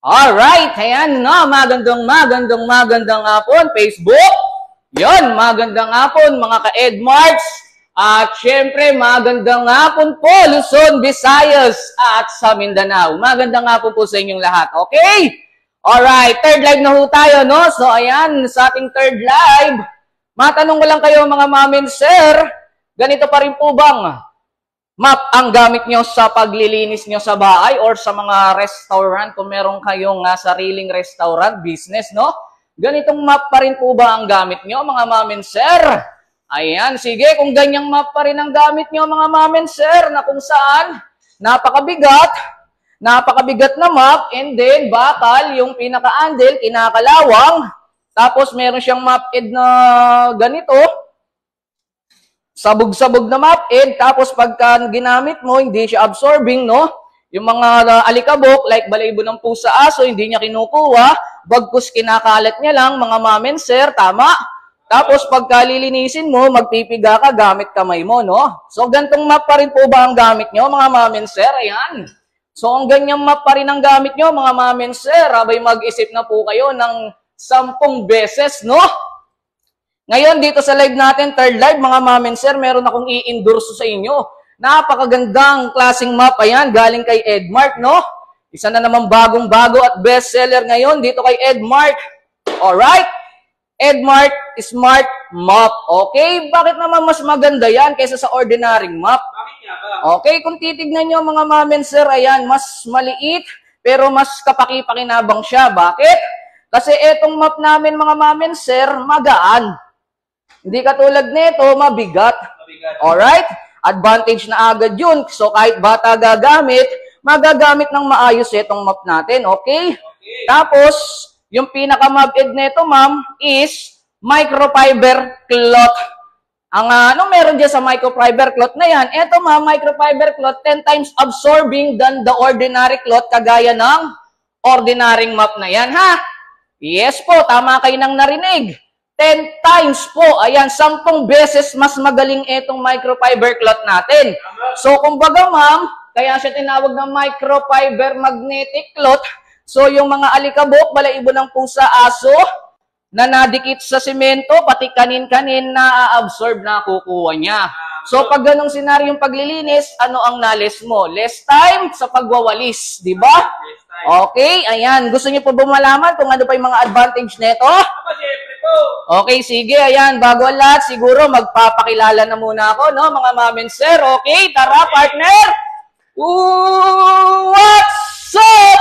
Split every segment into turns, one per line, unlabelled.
Alright, ayan nga, magandang hapon, Facebook. Yon, magandang hapon mga ka-Edmarts. At syempre, magandang hapon po, Luzon, Visayas, at sa Mindanao. Magandang hapon po sa inyong lahat, okay? Alright, third live na ho tayo, no? So ayan, sa ating third live, matanong ko lang kayo mga mamin, sir, ganito pa rin po bang map ang gamit nyo sa paglilinis nyo sa bahay or sa mga restaurant kung meron kayong sariling restaurant business, no? Ganitong map pa rin po ba ang gamit nyo, mga mamin, sir? Ayan, sige, kung ganyang map pa rin ang gamit nyo, mga mamin, sir, na kung saan napakabigat na map, and then bakal, yung pinaka-handle, kinakalawang, tapos meron siyang map-ed na ganito, sabog-sabog na map-ed, tapos pagka ginamit mo, hindi siya absorbing, no? Yung mga alikabok, like balayibo ng pusa, aso, hindi niya kinukuha, bagkus kinakalat niya lang, mga mamen, sir, tama? Tapos pagka lilinisin mo, magpipiga ka gamit kamay mo, no? So, gantong map pa rin po ba ang gamit nyo, mga mamen, sir? Ayan. So, ang ganyang map pa rin ang gamit nyo, mga mamen, sir, abay mag-isip na po kayo ng 10 beses, no? Ngayon, dito sa live natin, third live, mga mamen, sir, meron akong i-endorse sa inyo. Napakagandang klaseng map, ayan, galing kay Edmart, no? Isa na naman bagong-bago at bestseller ngayon dito kay Edmart. Alright? Edmart Smart Map. Okay? Bakit naman mas maganda yan kaysa sa ordinary map?
Bakit nga ba?
Okay, kung titignan nyo, mga mamen, sir, ayan, mas maliit, pero mas kapaki-pakinabang siya. Bakit? Kasi etong map namin, mga mamen, sir, magaan. Hindi katulad nito, mabigat. Alright? Advantage na agad yun. So, kahit bata gagamit, magagamit ng maayos itong map natin. Okay? Tapos, yung pinaka-map-ed nito, ma'am, is microfiber cloth. Anong meron dyan sa microfiber cloth na yan? Ito, ma'am, microfiber cloth, 10 times absorbing than the ordinary cloth, kagaya ng ordinary map na yan, ha? Yes po, tama kayo nang narinig. 10 times po, ayan, 10 beses mas magaling itong microfiber cloth natin. So, kumbaga, ma'am, kaya siya tinawag na microfiber magnetic cloth. So, yung mga alikabok, balaibo ng pusa, aso, na nadikit sa semento, pati kanin-kanin na absorb na kukuha niya. So, pag ganong senaryong paglilinis, ano ang nalis mo? Less time sa pagwawalis, di ba? Okay, ayan. Gusto niyo po ba malaman kung ano pa yung mga advantage nito? Okay, sige, ayan. Bago ang lahat, siguro magpapakilala na muna ako, no, mga mamen, sir. Okay, tara, partner! What's up,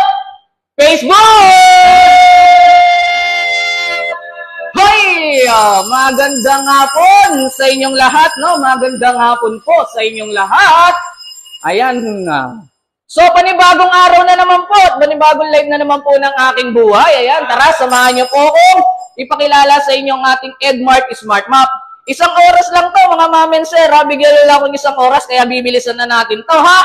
Facebook? Hoy! Magandang hapon sa inyong lahat, no? Magandang hapon po sa inyong lahat. Ayan nga. So, panibagong araw na naman po at panibagong live na naman po ng aking buhay. Ayan, tara, samahan niyo po akong ipakilala sa inyong ating Edmart Smart Map. Isang oras lang to, mga mamen, sir. Bigyan lang akong isang oras, kaya bibilisan na natin to, ha?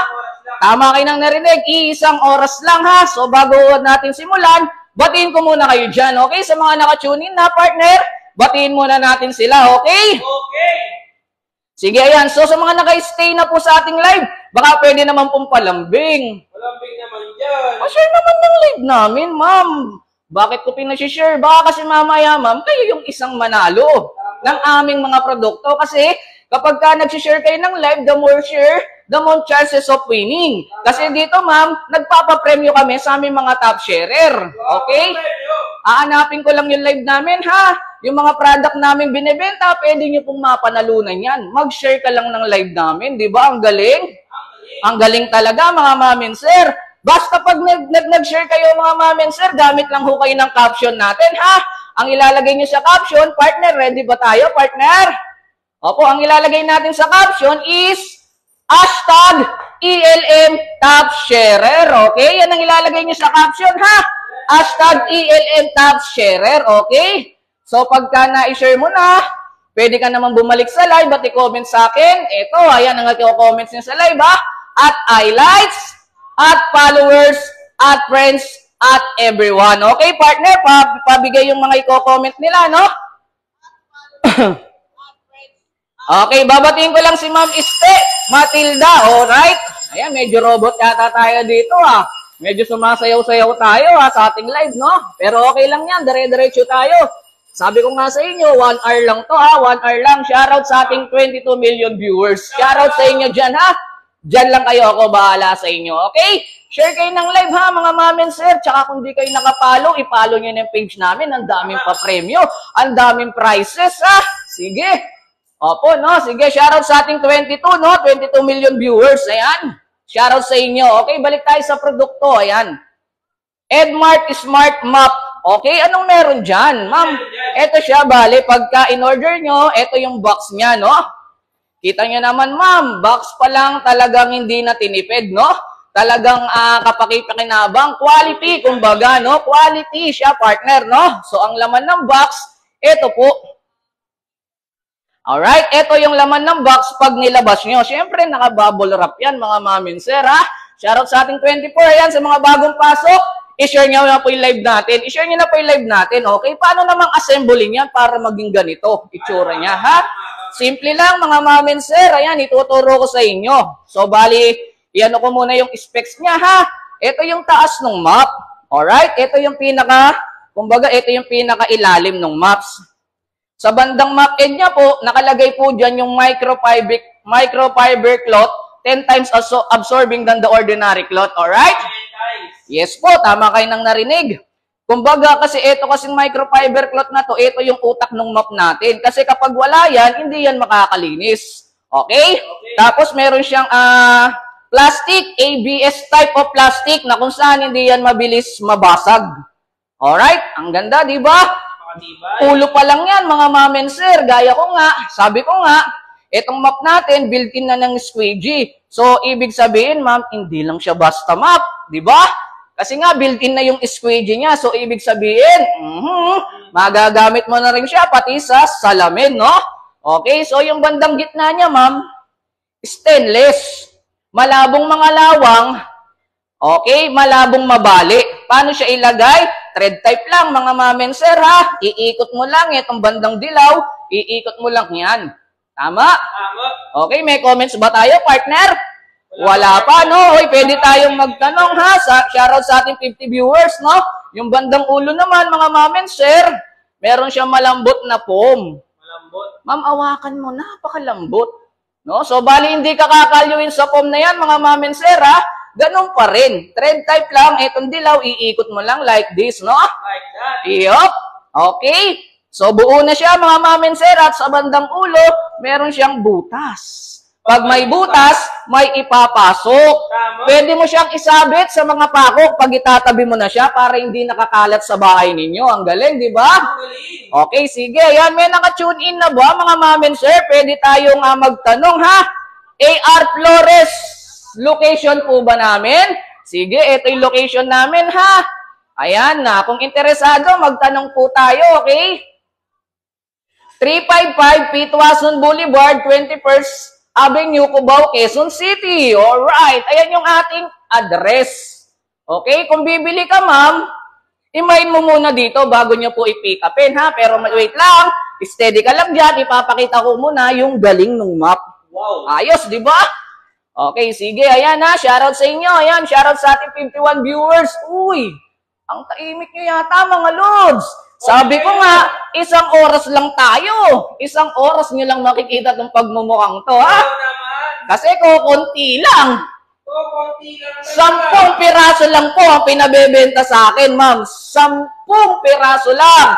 Tama kayo nang narinig, isang oras lang, ha? So, bago natin simulan, batiin ko muna kayo dyan, okay? Sa mga nakatunin na partner, batiin muna natin sila, okay?
Okay.
Sige, ayan. So, sa mga naka-stay na po sa ating live, baka pwede naman pong palambing.
Palambing naman dyan.
Share naman ng live namin, ma'am. Bakit ko pinashare? Baka kasi mamaya, ma'am, kayo yung isang manalo ng aming mga produkto. Kasi kapag ka nag-share kayo ng live, the more share, the more chances of winning. Kasi dito, ma'am, nagpapapremyo kami sa aming mga top sharer. Okay? Aanapin ko lang yung live namin, ha? Yung mga product namin binibenta, pwede nyo pong mapanalunan yan. Mag-share ka lang ng live namin, di ba? Ang galing. Ang galing talaga, mga mamen, sir. Basta pag nag-share kayo, mga mamen, sir, gamit lang ho kayo ng caption natin, ha? Ang ilalagay nyo sa caption, partner, ready ba tayo, partner? Opo, ang ilalagay natin sa caption is hashtag ELM Top Sharer, okay? Yan ang ilalagay nyo sa caption, ha? Hashtag ELM Top Sharer, okay? So, pagka na-share mo na, pwede ka naman bumalik sa live at i-comment sa akin. Ito, ayan ang i-comments niya sa live, ha? At highlights, at followers, at friends, at everyone. Okay, partner? Pabigay yung mga i-comment nila, no? Okay, babatiin ko lang si Ma'am Este Matilda, alright? Ayan, medyo robot yata tayo dito, ha? Medyo sumasayaw-sayaw tayo sa ating live, no? Pero okay lang yan, dire-diretso tayo. Sabi ko nga sa inyo, 1 hour lang to 1 hour lang. Shoutout sa ating 22 million viewers. Shoutout sa inyo dyan Dyan lang kayo, ako bahala sa inyo, okay? Share kayo ng live mga ma'am and sir. Tsaka kung di kayo nakapalo, ipalo nyo na yung page namin. Ang daming pa-premyo, ang daming prizes Sige. Opo, no? Sige, shoutout sa ating 22 million viewers. Ayan. Shoutout sa inyo. Okay, balik tayo sa produkto. Ayan. Edmart Smart Map. Okay, anong meron dyan? Ma'am, eto siya, bale, pagka in-order nyo, eto yung box niya, no? Kita nyo naman, ma'am, box pa lang talagang hindi na tinipid, no? Talagang kapakipakinabang. Quality, kumbaga, no? Quality siya, partner, no? So, ang laman ng box, eto po. Alright, eto yung laman ng box pag nilabas nyo. Siyempre, naka-bubble wrap yan, mga mamin, sir, Shoutout sa ating 24, ayan, sa mga bagong pasok. I-share nyo na po yung live natin. I-share nyo na po yung live natin, okay? Paano namang assembling yan para maging ganito? Itsura niya, Simple lang, mga mamin, sir. Ayan, ituturo ko sa inyo. So, bali, iano ko muna yung specs niya, Ito yung taas ng map. Alright? Ito yung kumbaga, ito yung pinaka-ilalim ng maps. Sa bandang map end niya po, nakalagay po dyan yung microfiber cloth, 10 times absorbing than the ordinary cloth. Alright? Yes po, tama kayo nang narinig. Kumbaga, kasi ito kasing microfiber cloth na to, ito yung utak ng map natin. Kasi kapag wala yan, hindi yan makakalinis. Okay? Tapos meron siyang plastic, ABS type of plastic na kung saan hindi yan mabilis mabasag. Alright? Ang ganda, di ba? Ulo pa lang yan, mga mamen sir. Gaya ko nga, sabi ko nga, itong map natin, built-in na ng squeegee. So, ibig sabihin, ma'am, hindi lang siya basta map. Di ba? Kasi nga, built-in na yung squeegee niya. So, ibig sabihin, magagamit mo na rin siya pati sa salamin, no? Okay, so yung bandang gitna niya, ma'am, stainless. Malabong mga lawang, okay, malabong mabali. Paano siya ilagay? Thread type lang, mga mamen sir, Iikot mo lang itong bandang dilaw, iikot mo lang yan. Tama? Tama. Okay, may comments ba tayo, partner? Wala pa, no? Hoy, pwede tayong magtanong, Shoutout sa ating 50 viewers, no? Yung bandang ulo naman, mga mamen, sir, meron siyang malambot na foam. Malambot? Ma'am, awakan mo, napakalambot. No? So, bali, hindi ka kakalyuin sa foam na yan, mga mamen, sir, Ganun pa rin. Thread type lang, etong dilaw, iikot mo lang like this, no? Like that. Yup. Okay. So, buo na siya, mga mamen, sir, at sa bandang ulo, meron siyang butas. Pag may butas, may ipapasok. Pwede mo siyang isabit sa mga pakok pag itatabi mo na siya para hindi nakakalat sa bahay ninyo. Ang galing, di ba? Okay, sige. Yan, may naka-tune in na ba, mga mamen, sir? Pwede tayong magtanong, AR Flores, location po ba namin? Sige, ito yung location namin, Ayan na. Kung interesado, magtanong po tayo, okay? 355 Pitwason Boulevard, 21st Avenue, Cubao, Quezon City. Alright. Ayan yung ating address. Okay? Kung bibili ka, ma'am, i-main mo muna dito bago nyo po i-pick upin, Pero wait lang. Steady ka lang dyan. Ipapakita ko muna yung galing ng map. Wow. Ayos, di ba? Okay, sige. Ayan, Shoutout sa inyo. Ayan, shoutout sa ating 51 viewers. Uy, ang taimik nyo yata, mga lods. Sabi ko nga, 1 oras lang tayo. 1 oras nyo lang makikita itong pagmumukhang to, Kasi konti lang. 10 piraso lang po ang pinabebenta sa akin, ma'am. 10 piraso lang.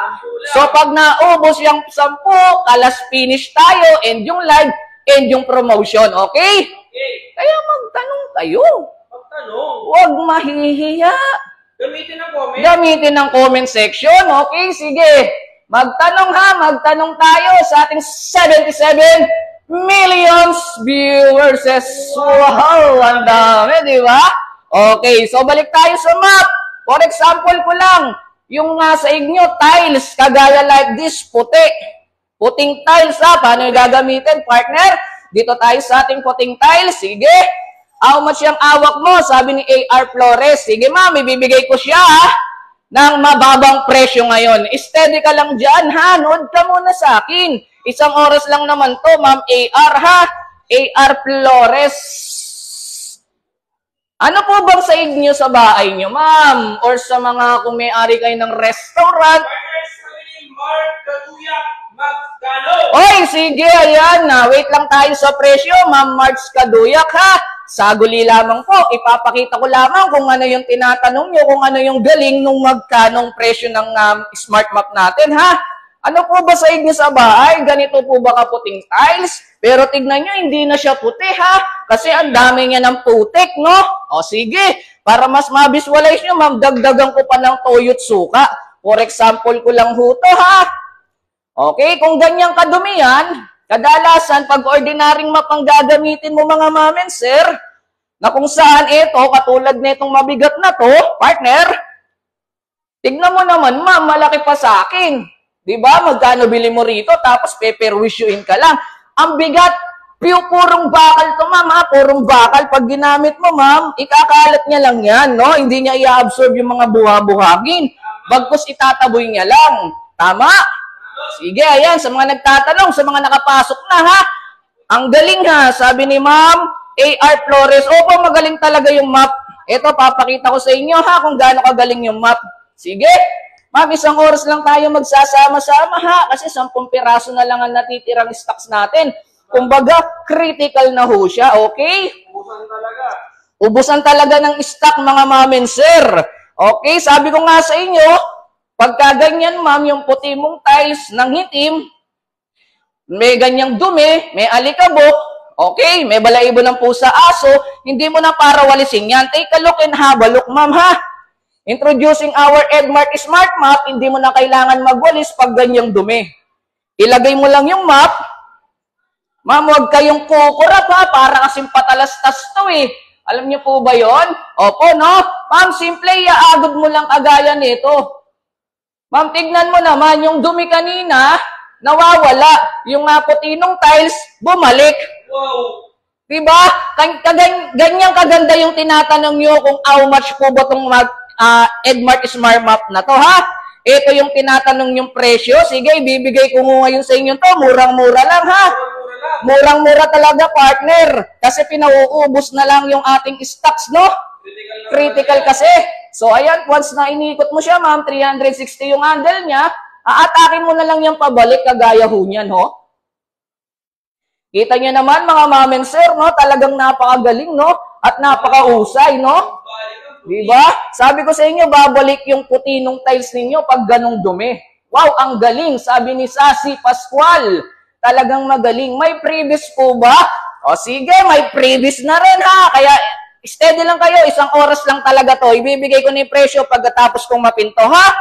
So, pag naubos yung 10, kalas finish tayo, and yung live, and yung promotion, okay? Kaya magtanong kayo. Magtanong? Huwag mahihiya. Gamitin ang comment? Gamitin ang comment section. Okay, sige. Magtanong magtanong tayo sa ating 77 millions viewers. Wow, ang dami, di ba? Okay, so balik tayo sa map. For example ko lang, yung sa inyo, tiles, kagaya like this, puti. Puting tiles, paano yung gagamitin, partner? Dito tayo sa ating puting tiles. Sige. How much yung awak mo? Sabi ni AR Flores. Sige, ma'am, ibibigay ko siya ng mababang presyo ngayon. Steady ka lang dyan, Nood ka muna sa akin. 1 oras lang naman to, ma'am AR, AR Flores. Ano po bang sa inyo sa bahay nyo, ma'am? Or sa mga kung may-ari kayo ng restaurant? Oy, sige, ayan na. Wait lang tayo sa presyo, Ma'am Marts Kaduyak, ha? Saguli lamang po. Ipapakita ko lamang kung ano yung tinatanong nyo, kung ano yung galing nung magkanong presyo ng smart map natin, ha? Ano po ba sa inyo sa bahay? Ganito po ba kaputing tiles? Pero tignan nyo, hindi na siya puti, ha? Kasi ang dami niya ng putik, no? O sige, para mas ma-visualize nyo, ma'am, dagdagan ko pa ng toyo't suka. For example ko lang ho to, ha? Okay, kung ganyang kadumi yan, kadalasan, pag ordinaryong map ang gagamitin mo mga mamen, sir, na kung saan ito, katulad nitong mabigat na to, partner, tignan mo naman, ma'am, malaki pa sa akin. Diba? Magkano bili mo rito, tapos peperwisyuin ka lang. Ang bigat, purong bakal to, ma'am, ha? Purong bakal. Pag ginamit mo, ma'am, ikakalat niya lang yan, no? Hindi niya i-absorb yung mga buha-buhagin. Bagkus itataboy niya lang. Tama? Sige, ayan, sa mga nagtatanong, sa mga nakapasok na, ha? Ang galing, ha? Sabi ni Ma'am A.R. Flores, opo, magaling talaga yung map. Ito, papakita ko sa inyo, ha, kung gaano kagaling yung map. Sige. Ma'am, isang oras lang tayo magsasama-sama, ha? Kasi 10 piraso na lang ang natitirang stocks natin. Kumbaga, critical na ho siya, okay?
Ubusan talaga.
Ubusan talaga ng stock, mga mamen, sir. Okay, sabi ko nga sa inyo, pagka ganyan, ma'am, yung puti mong tiles ng hitim, may ganyang dumi, may alikabok, okay, may balahibo ng pusa, aso, hindi mo na para walisin yan. Take a look and have a look, ma'am, ha? Introducing our Edmart Smart Map, hindi mo na kailangan magwalis pag ganyang dumi. Ilagay mo lang yung map. Ma'am, huwag kayong kukurap, ha? Para kasing patalastas to, eh. Alam niyo po ba yon? Opo, no? Ma'am, simple, iaagod mo lang kagaya nito. Ma'am, tignan mo naman, yung dumi kanina, nawawala. Yung putinong tiles, bumalik.
Wow!
Diba? Ganyang kaganda yung tinatanong nyo kung how much po ba itong Edmart Smart Map na to, ha? Ito yung tinatanong yung presyo. Sige, ibibigay ko ngayon sa inyo to. Murang-mura lang, ha? Murang-mura talaga, partner. Kasi pinauubos na lang yung ating stocks, no? Critical kasi. So, ayan, once na inikot mo siya, ma'am, 360 yung handle niya, aatakin mo na lang yung pabalik, kagaya ho niyan, ho? Kita niyo naman, mga mamen, sir, no? Talagang napakagaling, no? At napakahusay, no? Diba? Sabi ko sa inyo, babalik yung puti nung tiles ninyo pag ganong dumi. Wow, ang galing. Sabi ni Sassy Pascual, talagang magaling. May previous po ba? O sige, may previous na rin, ha? Kaya steady lang kayo, 1 oras lang talaga to. Ibibigay ko na yung presyo pagkatapos kong mapinto, ha?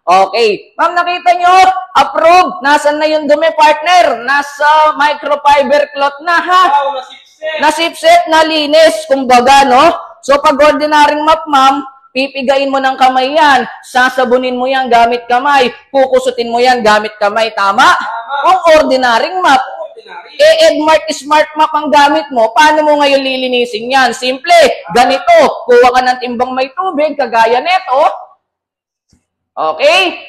Okay. Ma'am, nakita nyo? Approved. Nasaan na yung dumi, partner? Nasa microfiber cloth na, ha?
Wow, nasipset.
Nasipset, nalinis, kumbaga, no? So, pag ordinaryong map, ma'am, pipigain mo ng kamay yan. Sasabunin mo yan gamit kamay. Kukusutin mo yan gamit kamay. Tama? Kung ordinaryong map. Edmart Smart Map ang gamit mo, paano mo ngayon lilinisin yan? Simple. Ganito. Kuha ka ng timbang may tubig, kagaya neto. Okay?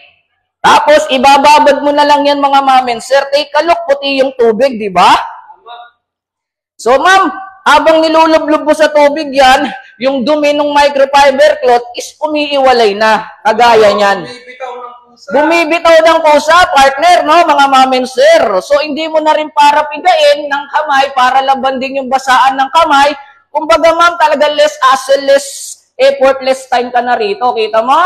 Tapos, ibababad mo na lang yan, mga mamen. Sir, take a look, puti yung tubig, di ba? So, ma'am, habang nilulublob mo sa tubig yan, yung dumi ng microfiber cloth is umiiwalay na, kagaya niyan.
Bumibitaw ng pusa.
Bumibitaw ng pusa, partner, no, mga mamen, sir. So, hindi mo na rin para pigain ng kamay, para laban din yung basaan ng kamay. Kumbaga, ma'am, talaga less hassle, less effortless time ka na rito. Kita mo?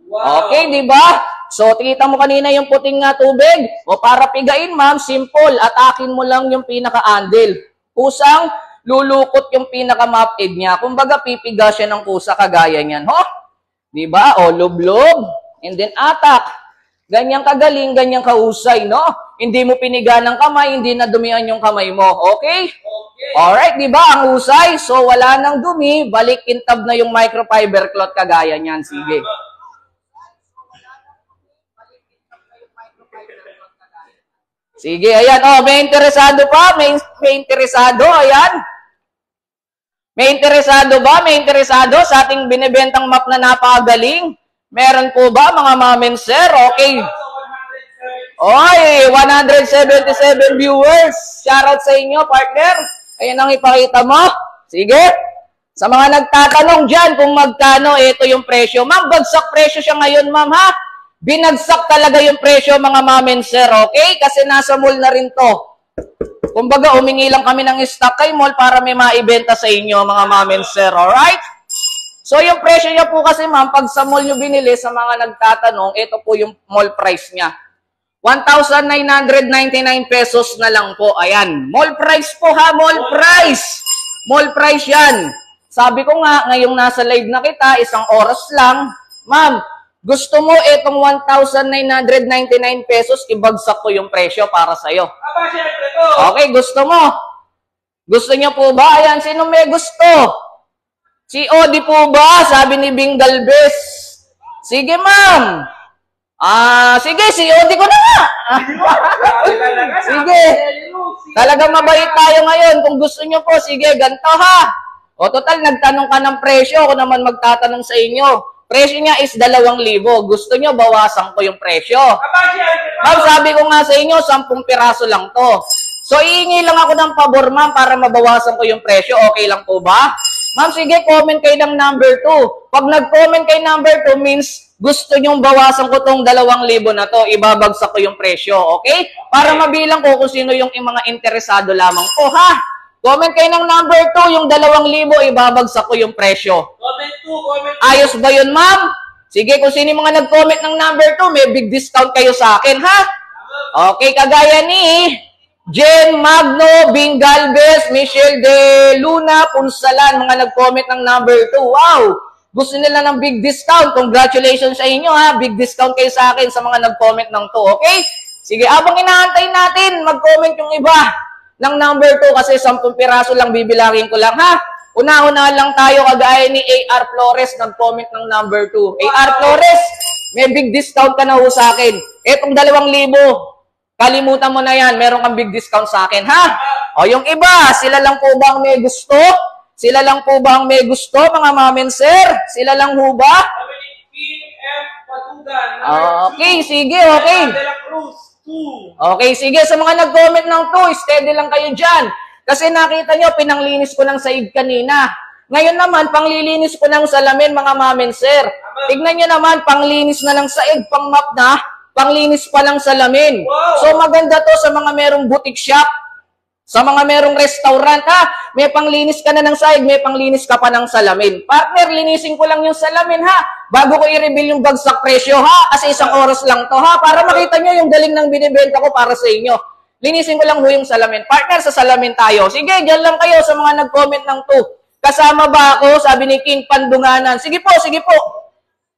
Wow.
Okay, di ba? So, kita mo kanina yung puting tubig. O para pigain, ma'am, simple. Atakin mo lang yung pinaka-handle. Kusang lulukot yung pinaka-map aid niya. Kumbaga, pipiga siya ng kusa kagaya niyan. Ho? Di ba? O, lublob. And then, atak. Ganyang kagaling, ganyang kahusay, no? Hindi mo piniga ng kamay, hindi na dumihan yung kamay mo. Okay?
Okay.
Alright, di ba? Ang husay. So, wala nang dumi. Balik kintab na yung microfiber cloth kagaya niyan. Sige. Sige, ayan. Oh, may interesado pa? May interesado? Ayan. May interesado ba? May interesado sa ating binibentang map na napakagaling? Meron po ba, mga mamen, sir? Okay. Oy, 177 viewers. Shoutout sa inyo, partner. Ayan ang ipakita mo. Sige. Sa mga nagtatanong dyan kung magkano, ito yung presyo. Ma'am, bagsak presyo siya ngayon, ma'am, ha? Binagsak talaga yung presyo, mga ma'am and sir, okay? Kasi nasa mall na rin to. Kumbaga, humingi lang kami ng stock kay mall para may maibenta sa inyo, mga ma'am and sir, alright? So, yung presyo niya po kasi, ma'am, pag sa mall nyo binili, sa mga nagtatanong, ito po yung mall price niya. 1,999 pesos na lang po. Ayan. Mall price po, ha? Mall price. Mall price yan. Sabi ko nga, ngayong nasa live na kita, isang oras lang. Ma'am, gusto mo itong 1,999 pesos, ibagsak ko yung presyo para sa'yo.
Aba, syempre to.
Okay, gusto mo? Gusto niyo po ba? Ayan, sino may gusto? Si Odi po ba? Sabi ni Bing Galvez. Sige, ma'am. Sige, si Odi ko na nga. Sige. Talagang mabait tayo ngayon. Kung gusto niyo po, sige, ganito ha. O total, nagtanong ka ng presyo. Ako naman magtatanong sa inyo. Presyo niya is 2,000. Gusto niyo, bawasan ko yung presyo. Ma'am, sabi ko nga sa inyo, 10 piraso lang to. So, iingi lang ako ng pabor, ma'am, para mabawasan ko yung presyo. Okay lang po ba? Ma'am, sige, comment kayo ng number 2. Pag nag-comment kayo number 2 means gusto nyong bawasan ko tong 2,000 na to. Ibabagsak ko yung presyo, okay? Para mabilang ko kung sino yung mga interesado lamang po, ha? Comment kayo ng number 2, yung 2,000, ibabagsak ko yung presyo.
Comment 2, comment 2.
Ayos ba yun, ma'am? Sige, kung sino yung mga nag-comment ng number 2, may big discount kayo sa akin, ha? Okay, kagaya ni Jen Magno, Bing Galvez, Michelle De Luna, Punsalan, mga nag-comment ng number 2. Wow! Gusto nila ng big discount. Congratulations sa inyo, ha? Big discount kayo sa akin sa mga nag-comment ng 2, okay? Sige, abang inaantay natin, mag-comment yung iba ng number 2 kasi 10 piraso lang bibilangin ko lang, ha? Una-una lang tayo kagaya ni AR Flores nag-comment ng number 2. AR Flores, may big discount ka na ho sa akin. Etong 2,000, kalimutan mo na yan, meron kang big discount sa akin, ha? O yung iba, sila lang po ba ang may gusto? Sila lang po ba ang may gusto, mga mamen sir? Sila lang ho ba? Okay, sige, okay. Okay, sige. Sa mga nag-comment ng 2, steady lang kayo dyan. Kasi nakita nyo, pinanglinis ko ng saig kanina. Ngayon naman, panglilinis ko ng salamin, mga mamen, sir. Tignan nyo naman, panglinis na ng saig, pang map na, panglinis pa lang salamin.
Wow.
So, maganda to sa mga merong boutique shop, sa mga merong restaurant, ha? May panglinis ka na ng saig, may panglinis ka pa ng salamin. Partner, linisin ko lang yung salamin, ha? Bago ko i-reveal yung bagsak presyo, ha? Kasi isang oras lang to, ha? Para makita nyo yung galing ng binibenta ko para sa inyo. Linisin ko lang ho yung salamin. Partner, sa salamin tayo. Sige, dyan lang kayo sa mga nag-comment ng 2. Kasama ba ako? Sabi ni King Pandunganan. Sige po, sige po.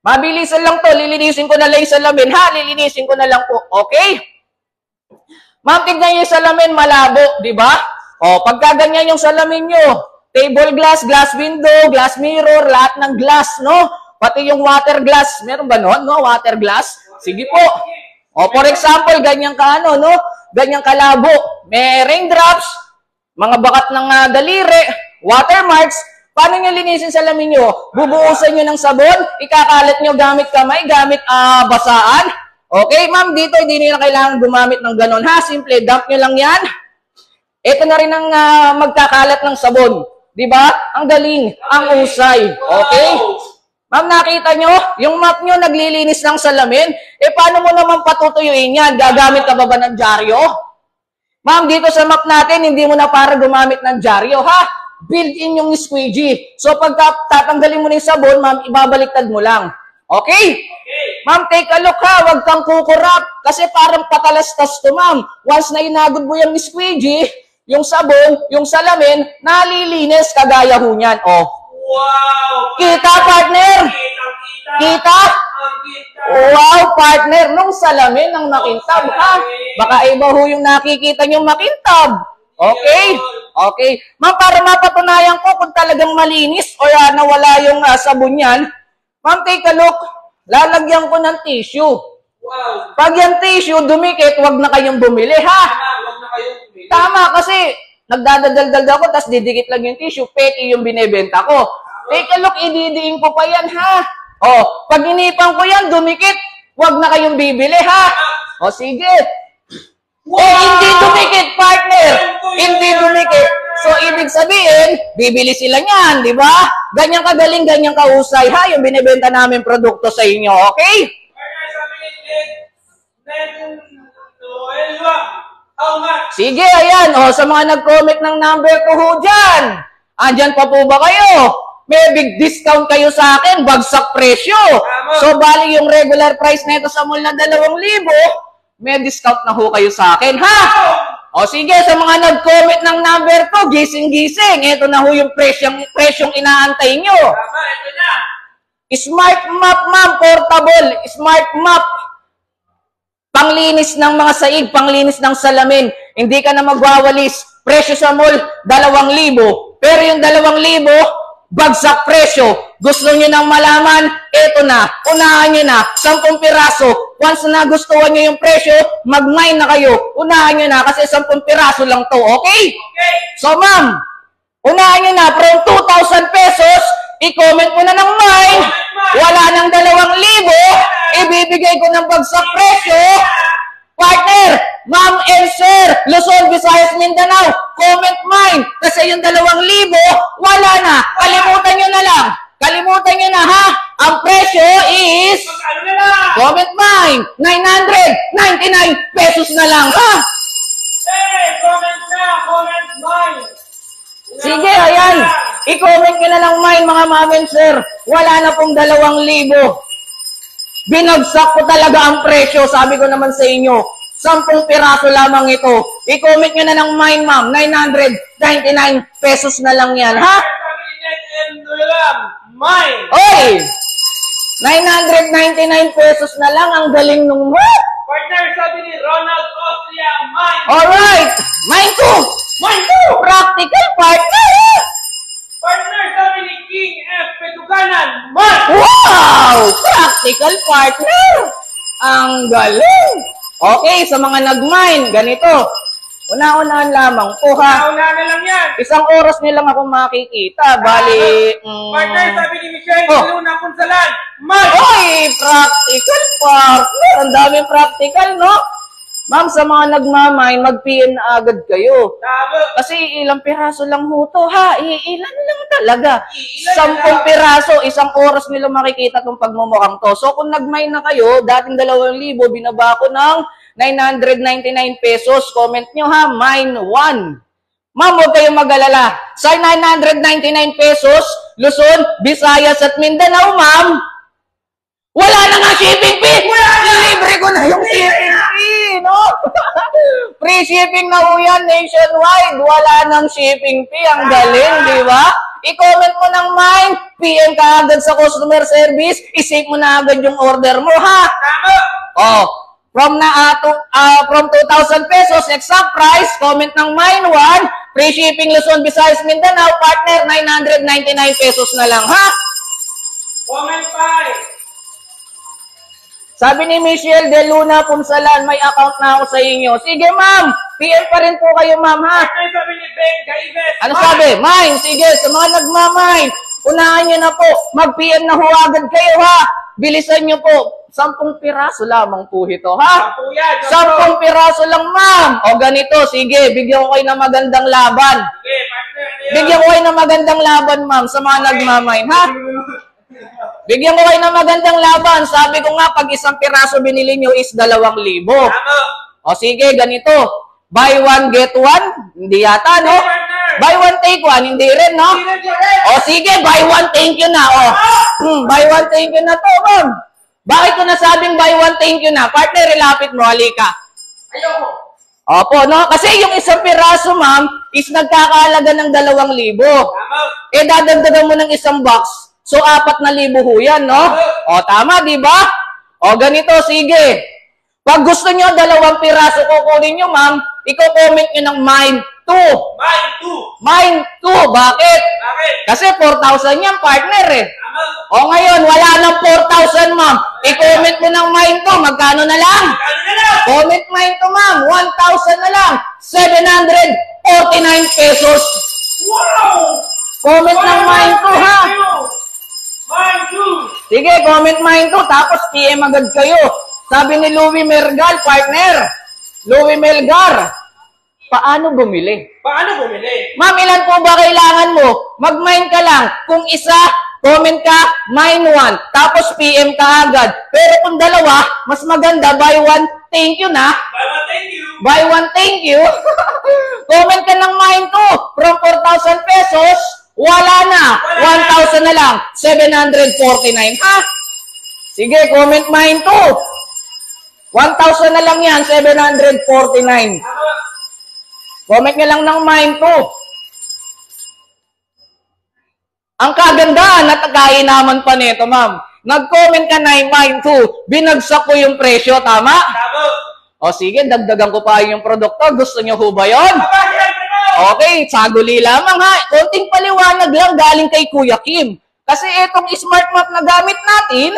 Mabilisan lang to. Lilinisin ko na lang yung salamin, ha? Lilinisin ko na lang po. Okay? Ma'am, tignan nyo yung salamin, malabo, di ba? O, pagka ganyan yung salamin nyo, table glass, glass window, glass mirror, lahat ng glass, no? Pati yung water glass. Meron ba nun, no? Water glass? Sige po. O, for example, ganyan ka, ano, no? Ganyan kalabo. May raindrops, mga bakat ng daliri, watermarks. Paano nyo linisin salamin nyo? Bubuusan nyo ng sabon, ikakalat nyo gamit kamay, gamit basaan. Okay, ma'am, dito hindi nyo na kailangan gumamit ng ganon, ha? Simple, dump nyo lang yan. Ito na rin ang magkakalat ng sabon. Di ba? Ang galing, ang usay. Okay? Ma'am, nakita nyo? Yung map nyo naglilinis ng salamin. Paano mo naman patutuyuin yan? Gagamit ka ba ng dyaryo? Ma'am, dito sa map natin, hindi mo na para gumamit ng dyaryo, ha? Built-in yung squeegee. So, pagka tatanggalin mo na yung sabon, ma'am, ibabaliktad mo lang. Okay? Ma'am, take a look, ha? Huwag kang kukurap. Kasi parang patalastas to, ma'am. Once na inagod mo yung squeegee, yung sabon, yung salamin, nalilinis kagaya ho niyan. Oh.
Wow!
Kita, partner? Kita? Wow, partner. Nung salamin ang makintab, ha? Baka iba ho yung nakikita niyong makintab. Okay? Okay. Ma'am, para mapatunayan ko kung talagang malinis o nawala yung sabon yan, ma'am, take a look. Lalagyan ko ng tissue.
Wow!
Pag yung tissue dumikit, wag na kayong bumili, ha?
Huwag na kayong bumili.
Tama, kasi nagdadaldal ako, tapos didikit lang yung tissue, peki yung binebenta ko. Take a look, ididiin ko pa yan, ha? O, pag inipan ko yan, dumikit, wag na kayong bibili, ha? O, sige.
Wow!
Hindi dumikit, partner. Hindi dumikit. So, ibig sabihin, bibili sila niyan, di ba? Ganyan kagaling, ganyan kahusay, ha? Yung binibenta namin produkto sa inyo, okay?
Partner, sabi ni how much?
Sige, ayan. O, sa mga nag-comment ng number ko ho dyan. Andyan pa po ba kayo? May big discount kayo sa akin, bagsak presyo. So, bali yung regular price na ito sa mall na 2,000, may discount na ho kayo sa akin, ha? O sige, sa mga nag-comment ng number ko, gising-gising. Ito na ho yung presyong inaantay nyo.
Tama, ito na.
Smart map, ma'am, portable. Smart map. Panglinis ng mga saig, panglinis ng salamin. Hindi ka na magwawalis. Presyo sa mall, 2,000. Pero yung 2,000, bagsak presyo. Gusto nyo nang malaman? Ito na. Unahan nyo na. 10 piraso. Once na gustuhan nyo yung presyo, mag-mine na kayo. Unahan nyo na kasi 10 piraso lang to. Okay?
Okay.
So, ma'am, unahan nyo na. From 2,000 pesos, i-comment mo na ng mine. Wala ng 2,000. Ibibigay ko ng bagsak presyo. Partner, ma'am and sir, Luzon, Visayas, Mindanao, comment mine. Kasi yung 2,000, wala na. Kalimutan nyo na lang. Kalimutan nyo na, ha? Ang presyo is,
Ano na lang?
comment mine, 999 pesos na lang, ha?
Hey, comment na, comment mine.
Sige, ayan. I-comment nyo na lang mine, mga ma'am and sir. Wala na pong 2,000. Binagsak ko talaga ang presyo. Sabi ko naman sa inyo, 10 piraso lamang ito. I-comment nyo na ng mine, ma'am. 999 pesos na lang yan, ha?
Sabi ni Net lang, mine.
Oy! 999 pesos na lang. Ang galing nung what?
Partner, sabi ni Ronald Austria, mine.
Alright! Mine too! Mine too! Practical partner!
Partner, sabi ni King F. Petuganan, mine.
Wow! Practical partner! Ang galing! Okay, sa mga nag-mine, ganito. Una-unahan lamang po, ha?
Nauna na lang yan.
Isang oras nilang ako makikita. Bali,
Partner, sabi ni Michelle,
Oh.
Luna Punsalan, mine.
Oy! Practical partner! Ang daming practical, no? Ma'am, sa mga nagmamine, mag-PN na agad kayo.
Tama.
Kasi ilang piraso lang ho to, ha? Ilan lang talaga.
Iilan
10 piraso, isang oras nila makikita itong pagmumukhang to. So, kung nag-mine na kayo, dating 2,000, binaba ko ng 999 pesos. Comment nyo, ha? Mine 1. Ma'am, huwag kayong mag-alala. Sa 999 pesos, Luzon, Visayas at Mindanao, ma'am, wala na nga shipping fee! Libre ko na yung shipping fee, no? Free shipping na ho yan nationwide. Wala nang shipping fee. Ang galing, di ba? I-comment mo ng mine, PM ka agad sa customer service, i-save mo na agad yung order mo, ha?
Tama.
Oh, from 2,000 pesos, exact price, comment ng mine 1, free shipping Luzon, Visayas, Mindanao, partner, 999 pesos na lang, ha?
Comment 5.
Sabi ni Michelle De Luna Punsalan, may account na ako sa inyo. Sige, ma'am. PM pa rin po kayo, ma'am, ha?
Partner, sabi ni Ben Gaives,
Ano
mine.
sabi? Mine. Sige, sa mga nagmamine, unahan nyo na po. Mag-PM na huwagad kayo, ha? Bilisan nyo po. 10 piraso lamang po ito, ha?
Sampu yan.
10 piraso lang, ma'am. O ganito, sige, bigyan ko kayo ng magandang laban.
Sige, partner. ano yun?
Bigyan ko kayo ng magandang laban, ma'am, sa mga nagmamine, ha? Bigyan ko kayo ng magandang laban. Sabi ko nga, pag 1 piraso binili nyo is 2,000.
Tama.
O sige, ganito. Buy one, get one? Hindi yata, no?
Partner.
Buy one, take one? Hindi rin, no? O sige, buy one, thank you na. O, buy one, thank you na to, ma'am. Bakit ko nasabing buy one, thank you na? Partner, ilapit mo, halika.
Ayoko.
Opo, no? Kasi yung 1 piraso, ma'am, is nagkakaalaga ng 2,000.
Tama.
Eh, dadagdagan mo ng 1 box. So, 4,000 ho yan, no? O, tama, di ba? O, ganito, sige. Pag gusto nyo, 2 piraso kukunin nyo, ma'am, i-comment nyo ng mine 2.
Mine 2.
Mine 2. Bakit?
Bakit?
Kasi 4,000 yan, partner, eh.
Tama.
O, ngayon, wala nang 4,000, ma'am. I-comment mo ng mine 2. Magkano na lang?
Ano na lang?
Comment mine 2, ma'am. 1,000 na lang. 749 pesos.
Wow!
Comment ng mine 2, ha?
Mine 2.
Sige, comment mine 2, tapos PM agad kayo. Sabi ni Louie Mergal, partner. Louie Melgar. Paano bumili?
Paano bumili?
Ma'am, ilan po ba kailangan mo? Mag-mine ka lang. Kung isa, comment ka, mine 1. Tapos PM ka agad. Pero kung dalawa, mas maganda, buy one, thank you na.
Bye, thank you.
Buy one, thank you. Comment ka ng mine 2. From 4,000 pesos, wala na. 1,000 na lang. 749. Ha? Sige, comment mine 2. 1,000 na lang yan, 749.
Tama.
Comment nyo lang ng mine 2. Ang kagandahan at kainaman pa nito, ma'am. Nag-comment ka na yung mine 2. Binagsak ko yung presyo, tama?
Tama.
O sige, dagdagan ko pa yung produkto. Gusto nyo ho ba yun?
Tama, siyempre po.
Okay, saguli lamang ha. Konting paliwanag lang galing kay Kuya Kim. Kasi itong smart map na gamit natin,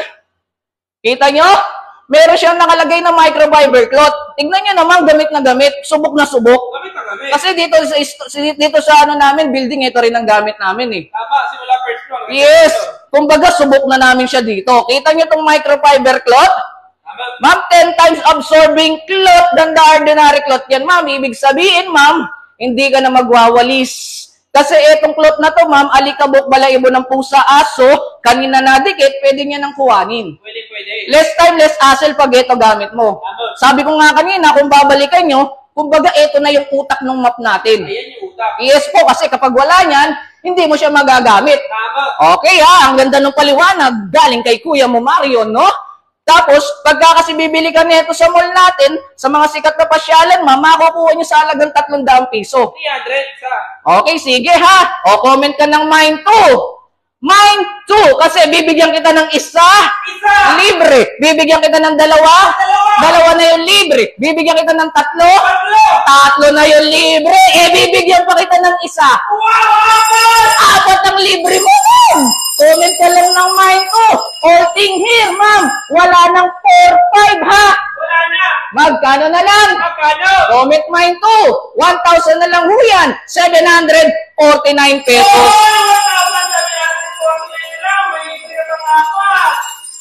kita nyo? Meron siyang nakalagay na microfiber cloth. Tignan nyo naman, gamit na gamit. Subok na subok.
Gamit na gamit.
Kasi dito sa ano namin, building, ito rin ang gamit namin eh.
Tama, simula first floor.
Yes! Kumbaga, subok na namin siya dito. Kita nyo itong microfiber cloth?
Tama.
Ma'am, 10 times absorbing cloth than the ordinary cloth yan, ma'am. Ibig sabihin, ma'am, hindi ka na magwawalis. Kasi itong cloth na to, ma'am, alikabok, balaibo ng pusa, aso, kanina nadikit, pwede niya nang kuhanin.
Pwede.
Less time, less hassle pag ito gamit mo.
Tama.
Sabi ko nga kanina, kung babalikan nyo, kumbaga ito na yung utak ng map natin.
Ayan yung utak.
Yes po, kasi kapag wala niyan, hindi mo siya magagamit.
Tama.
Okay ha, ang ganda ng paliwanag, galing kay Kuya mo Marion, no? Tapos, pagka kasi bibili ka nito sa mall natin, sa mga sikat na pasyalan, makukuha nyo sa halagang 300 piso.
300 sa.
Okay, sige ha. O, comment ka ng mine 2. Mine 2, kasi bibigyan kita ng isa.
Isa.
Libre. Bibigyan kita ng dalawa. Dalawa na yung libre. Bibigyan kita ng tatlo. Tatlo na yung libre. Bibigyan pa kita ng isa.
Wow!
Apat ang libre mo, ma'am. Comment ka lang ng mine 2. All thing here, ma'am. Wala nang 4-5, ha?
Wala na.
Magkano na lang?
Magkano?
Comment mine 2. 1,000 na lang ho yan. 749 pesos.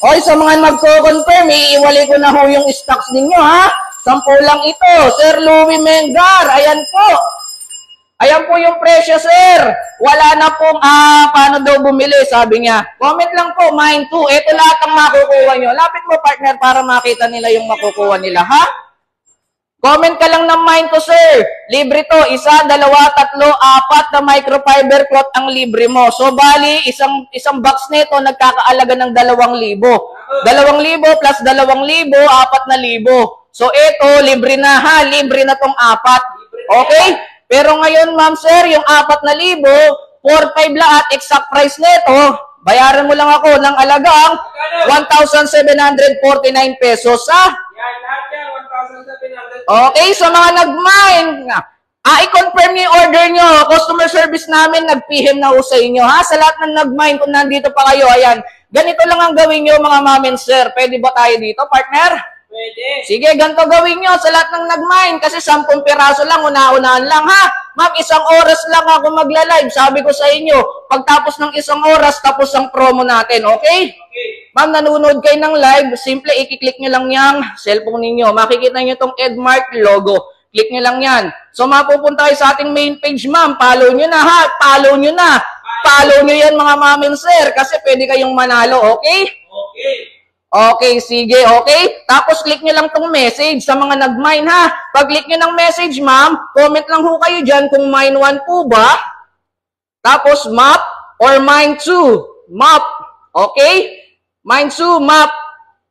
Oy, sa mga magko-confirm, iiwalay ko na ho yung stocks ninyo, ha? 10 lang ito. Sir Louie Mengar, ayan po. Ayan po yung presyo, sir. Wala na pong, paano daw bumili, sabi niya. Comment lang po, mine 2. Ito lahat ang makukuha nyo. Lapit mo, partner, para makita nila yung makukuha nila, ha? Comment ka lang ng mine 2, sir. Libre to. 1, 2, 3, 4 na microfiber cloth ang libre mo. So, bali, isang box nito nagkakaalaga ng 2,000. 2,000 plus 2,000, 4,000. So, ito, libre na ha. Libre na tong 4. Okay? Pero ngayon, ma'am, sir, yung 4,000, 4,500 lahat, exact price nito, bayaran mo lang ako ng alagang 1,749 pesos, ha?
Yan, lahat yan, 1,700.
Okay, sa mga nag-mine, i-confirm niyo yung order nyo. Customer service namin, nag-PM na ho sa inyo, ha? Sa lahat ng nag-mine, kung nandito pa kayo, ayan, ganito lang ang gawin nyo, mga ma'am and sir. Pwede ba tayo dito, partner?
Pwede.
Sige, ganito gawin nyo sa lahat ng nag-mine kasi 10 piraso lang, una-unahan lang ha. Ma'am, 1 oras lang ako magla-live. Sabi ko sa inyo, pagtapos ng 1 oras, tapos ang promo natin, okay?
Okay.
Ma'am, nanonood kayo ng live, simple, i-click nyo lang yung cellphone ninyo. Makikita nyo itong Edmark logo. Click nyo lang yan. So, mapupunta kayo sa ating main page, ma'am. Follow nyo na ha. Follow nyo na. Follow nyo yan, mga ma'am and sir, kasi pwede kayong manalo, okay?
Okay.
Okay, sige, okay? Tapos click nyo lang tong message sa mga nag-mine, ha? Pag-click nyo ng message, ma'am, comment lang ho kayo dyan kung mine 1 po ba? Tapos map or mine 2? Map. Okay? Mine 2, map.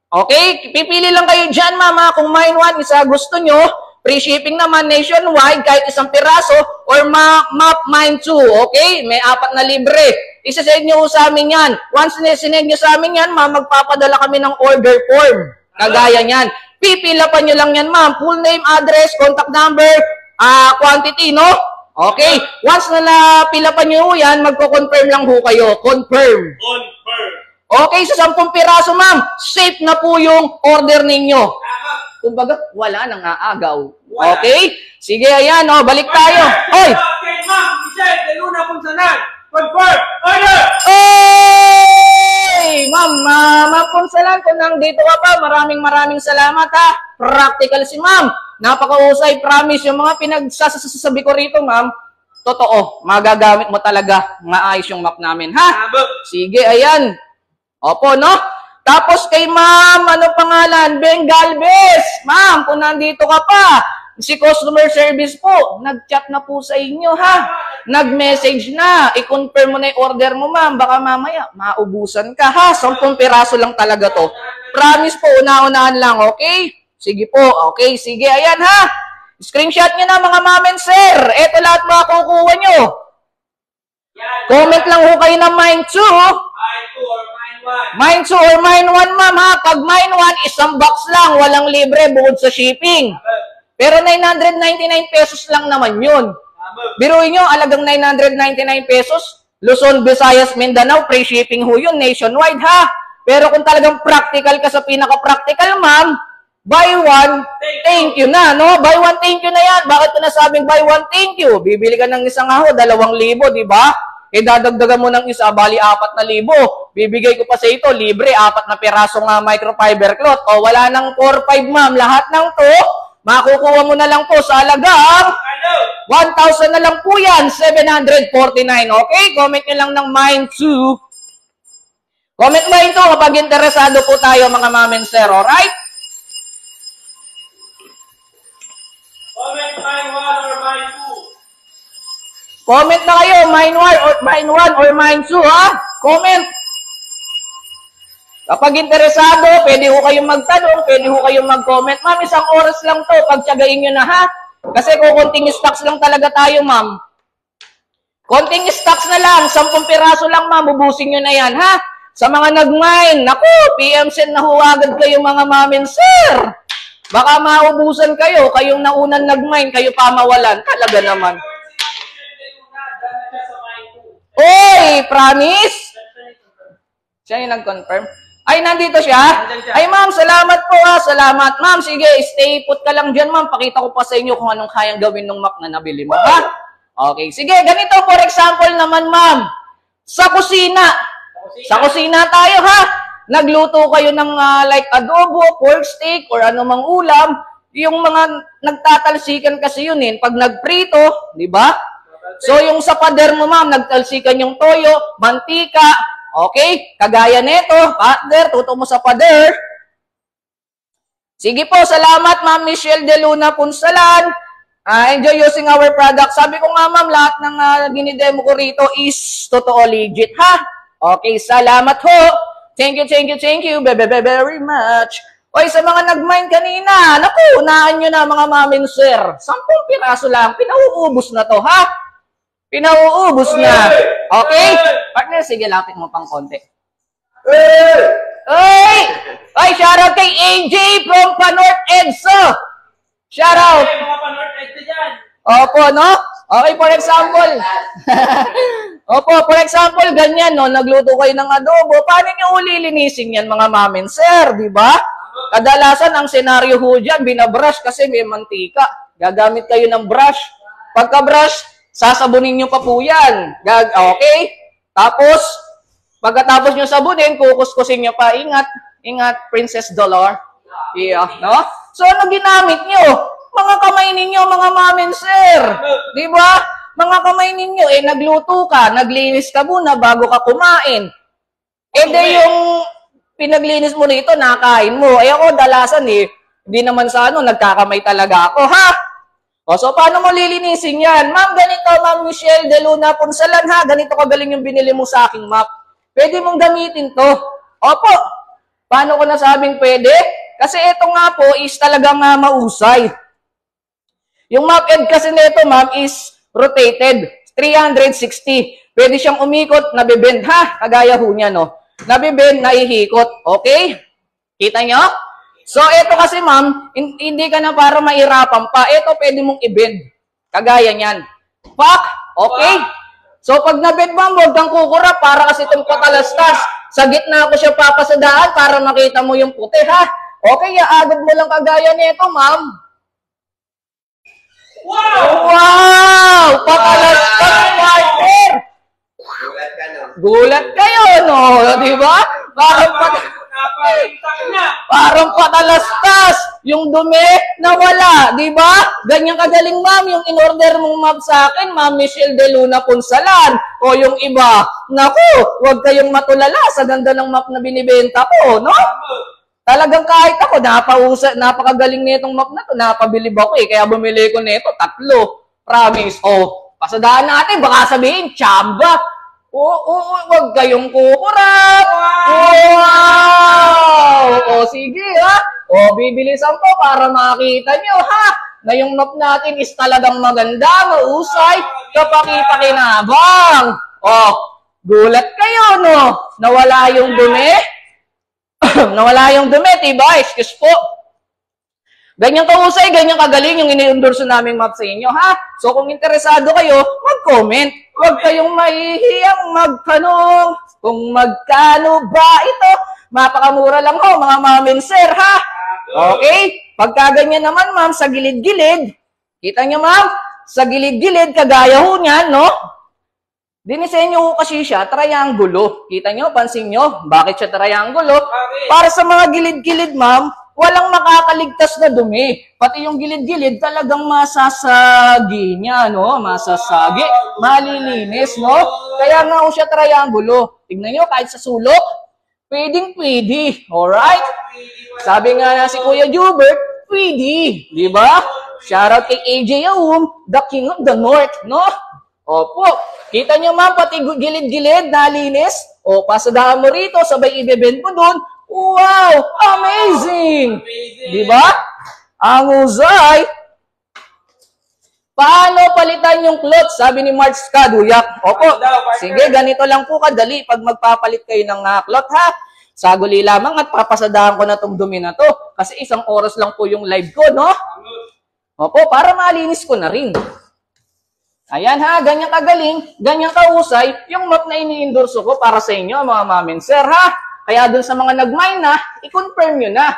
Okay? Pipili lang kayo dyan, ma'am, ha? Kung mine 1, isa gusto nyo, free shipping naman nationwide, kahit 1 piraso, or map mine 2, okay? May 4 na libre. Isa-send nyo sa amin yan. Once sinend nyo sa amin yan, ma'am, magpapadala kami ng order form. Kagaya niyan. Pipilapan nyo lang yan, ma'am. Full name, address, contact number, quantity, no? Okay? Once na napilapan nyo yan, magko-confirm lang ho kayo. Confirm.
Confirm.
Okay, sa 10 piraso, ma'am, safe na po yung order ninyo.
Tama.
Kumbaga, wala nang aagaw.
Wala.
Okay? Sige, ayan, oh, balik tayo. Hoy!
Okay, ma'am. Michelle, de Luna Punsanan. Confirm. Order.
Hey! Ma'am, Ma'am Punsalan, kung nandito ka pa, maraming salamat ha. Practical si ma'am. Napakausay, promise. Yung mga pinagsasabi ko rito, ma'am, totoo. Magagamit mo talaga. Maayos yung map namin, ha? Sige, ayan. Opo, no? Tapos kay ma'am, ano pangalan? Ben Galvez. Ma'am, kung nandito ka pa, si customer service po, nag-chat na po sa inyo, ha? Nag-message na. I-confirm mo na yung order mo, ma'am. Baka mamaya, maubusan ka, ha? 10 piraso lang talaga to. Promise po, una-unahan lang, okay? Sige po, okay. Sige, ayan, ha? Screenshot nyo na, mga ma'am and sir. Ito lahat mga kukuha nyo. Comment lang ho kayo ng mine 2. Mine 2 or mine 1, ma'am, ha? Pag mine 1, isang box lang. Walang libre bukod sa shipping. Pero 999 pesos lang naman yun. Biruin nyo, alagang 999 pesos. Luzon, Visayas, Mindanao, free shipping ho yun, nationwide, ha? Pero kung talagang practical ka sa pinaka-practical, ma'am, buy one, thank you na, no? Buy one, thank you na yan. Bakit ko nasabing buy one, thank you? Bibili ka ng isang 2,000, di ba? Eh, dadagdagan mo ng isa, bali 4,000. Bibigay ko pa sa ito, libre, 4 na pirasong microfiber cloth. O, wala nang 4-5, ma'am. Lahat ng to, makukuha mo na lang po sa halagang 1,000 na lang po yan, 749. Okay? Comment nyo lang ng mine 2. Comment mo ito kapag interesado po tayo, mga ma'am and sir. Alright?
Comment mine 1 or mine 2.
Comment na kayo, mine 1 or mine 2, ha? Comment. Kapag interesado, pwede ho kayong magtanong, pwede ho kayong mag-comment. Ma'am, isang oras lang to, pagtiyagain nyo na, ha? Kasi kung konting stocks lang talaga tayo, ma'am. Konting stocks na lang, 10 piraso lang, ma'am, bubusin nyo na yan, ha? Sa mga nag-mine, naku, PM send na ho agad kayo, mga ma'am and sir. Baka maubusan kayo, kayong naunang nag-mine, kayo pa mawalan. Talaga naman. Oy, promise? Siya yung nag-confirm? Ay, nandito siya? Ay, ma'am, salamat po, ha. Salamat. Ma'am, sige, stay put ka lang dyan, ma'am. Pakita ko pa sa inyo kung anong kayang gawin ng map na nabili mo, ha? Okay, sige, ganito, for example naman, ma'am. Sa kusina. Sa kusina tayo, ha? Nagluto kayo ng like adobo, pork steak, or anumang ulam. Yung mga nagtatalsikan kasi yun, pag nagprito, di ba? So, yung sa pader mo, ma'am, nagtalsikan yung toyo, mantika, okay? Kagaya nito, pader, tuto mo sa pader. Sige po, salamat, Ma'am Michelle De Luna Punsalan. Enjoy using our product. Sabi ko nga, ma'am, lahat ng dinidemo ko rito is totoo legit, ha? Okay, salamat ho. Thank you very much. Oy, sa mga nag-mine kanina, naku, unaan nyo na, mga ma'am and sir. 10 piraso lang, pinauubos na to, ha? Pinauubos na. Okay? Partner, sige, lapit mo pang konti. Oy! Oy, shoutout kay AJ from Panorth EDSA. Shoutout.
Mga Panorth EDSA dyan.
Opo, no? Okay, for example. Opo, for example, ganyan, no? Nagluto kayo ng adobo. Paano nyo ulilinisin yan, mga ma'am and sir? Di ba? Kadalasan, ang senaryo ho dyan, binabrush kasi may mantika. Gagamit kayo ng brush. Pagka-brush, sasabunin nyo pa po yan. Okay? Tapos, pagkatapos nyo sabunin, kukuskusin nyo pa. Ingat, ingat, Princess Dolor. Yeah, no? So, ano ginamit nyo? Mga kamay ninyo, mga ma'am and sir. Di ba? Mga kamay ninyo, nagluto ka, naglinis ka muna bago ka kumain. De yung pinaglinis mo rito, nakain mo. Ako, dalasan hindi naman sa nagkakamay talaga ako, ha? O, so, paano mo lilinisin yan? Ma'am, ganito, Ma'am Michelle De Luna Punsalan, ha? Ganito kagaling yung binili mo sa aking map. Pwede mong gamitin to. Opo. Paano ko nasabing pwede? Kasi ito nga po is talagang mausay. Yung map end kasi nito, ma'am, is rotated. 360. Pwede siyang umikot, nabibend, ha? Kagaya ho niya, no? Nabibend, naihikot. Okay? Kita nyo? So, ito kasi, ma'am, hindi ka na para mairapan pa. Ito, pwede mong i-bend. Kagaya niyan. Pak! Okay? So, pag na-bend, ma'am, huwag kang kukura para kasi itong patalastas. Sa gitna ko siya papasadaan para makita mo yung puti, ha? Okay, agad mo lang kagaya nito, ma'am.
Wow!
Wow! Patalastas, partner!
Gulat ka, no?
Gulat kayo, no? Di ba? Parang patalastas. yung dumi, nawala. Di ba? Ganyan kagaling, ma'am. Yung in-order mong map sa akin, Ma'am Michelle de Luna Punsalan. O yung iba, naku, huwag kayong matulala sa ganda ng map na binibenta ko, no? Talagang kahit ako, napakagaling nitong map na to, napabilib ako eh. Kaya bumili ko nito, 3. Promise. O, pasadaan natin, baka sabihin, tsamba. Oo, huwag kayong kukurap. Wow! O, sige, ha? O, bibilisan ko para makita nyo, ha? Na yung map natin is talagang maganda, mausay, kapaki-pakinabang. O, gulat kayo, no? Nawala yung dumi. Nawala yung dumi, diba? Excuse po. Ganyan kahusay, ganyan kagaling yung ini-endorse naming map sa inyo, ha? So, kung interesado kayo, mag-comment. Huwag kayong mahihiyang magtanong kung magkano ba ito. Mapakamura lang ho, mga mamin sir, ha? Okay? Pagka ganyan naman, ma'am, sa gilid-gilid, kita nyo, ma'am, sa gilid-gilid, kagaya ho niyan, no? Dinisenyo ko kasi siya, triangulo. Kita nyo, pansin nyo, bakit siya triangulo? Para sa mga gilid-gilid, ma'am, walang makakaligtas na dumi. Pati yung gilid-gilid talagang masasagi niya, no? Masasagi. Malilinis, no? Kaya nga ho siya triangulo. Tignan nyo, kahit sa sulok, pwedeng-pwede. Alright? Sabi nga na si Kuya Jubert, pwede. Di ba? Shoutout kay AJ Aum, the king of the north, no? Opo. Kita nyo, ma'am, pati gilid-gilid, nalinis. O, pasadaan mo rito, sabay ibebend mo dun. Wow! Amazing! Di ba? Ang husay. Paano palitan yung clothes? Sabi ni March Kaduyak. Opo. Sige, ganito lang po kadali pag magpapalit kayo ng cloth, ha? Saguli lamang at papasadahan ko na itong dumi na to. Kasi 1 oras lang po yung live ko, no? Opo, para malinis ko na rin. Ayan ha, ganyan kagaling, ganyan kahusay, yung map na ini-endorse ko para sa inyo, mga mamin sir, ha? Kaya dun sa mga nag-mine na, i-confirm nyo na.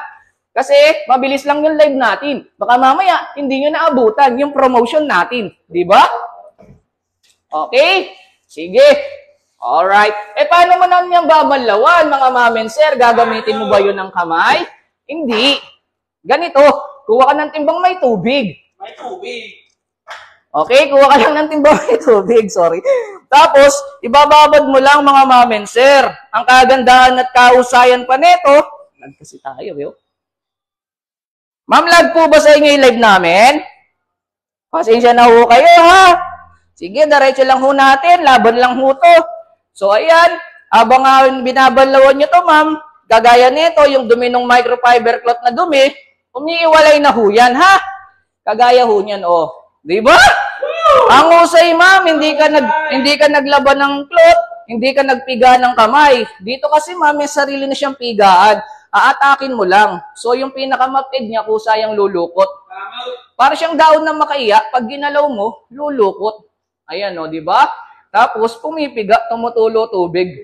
Kasi mabilis lang yung live natin. Baka mamaya, hindi nyo naabutan yung promotion natin. Di ba? Okay? Sige. Alright. Paano mo naman yung babalawan, mga mamin sir? Gagamitin mo ba yun ng kamay? Hindi. Ganito, kuha ka ng timbang may tubig.
May tubig.
Okay, kuha ka lang ng timbang may tubig, sorry. Tapos, ibababad mo lang mga mamen, sir. Ang kagandahan at kahusayan pa nito, lag kasi tayo, yo. Ma'am, lag po ba sa inyo yung live namin? Pasensya na ho kayo, ha? Sige, diretso lang ho natin, laban lang ho to. So, ayan, abang binabalawan nyo to, ma'am, gagaya nito, yung dumi ng microfiber cloth na dumi, umiiwalay na ho yan, ha? Kagaya ho niyan, oh. Di ba? Ang usay, ma'am, hindi ka naglaban ng cloth, hindi ka nagpiga ng kamay. Dito kasi, ma'am, may sarili na siyang pigaan. Aatakin mo lang. So, yung pinakamapid niya, kusayang lulukot. Para siyang daon na makaiya, pag ginalaw mo, lulukot. Ayan, no, di ba? Tapos, pumipiga, tumutulo tubig.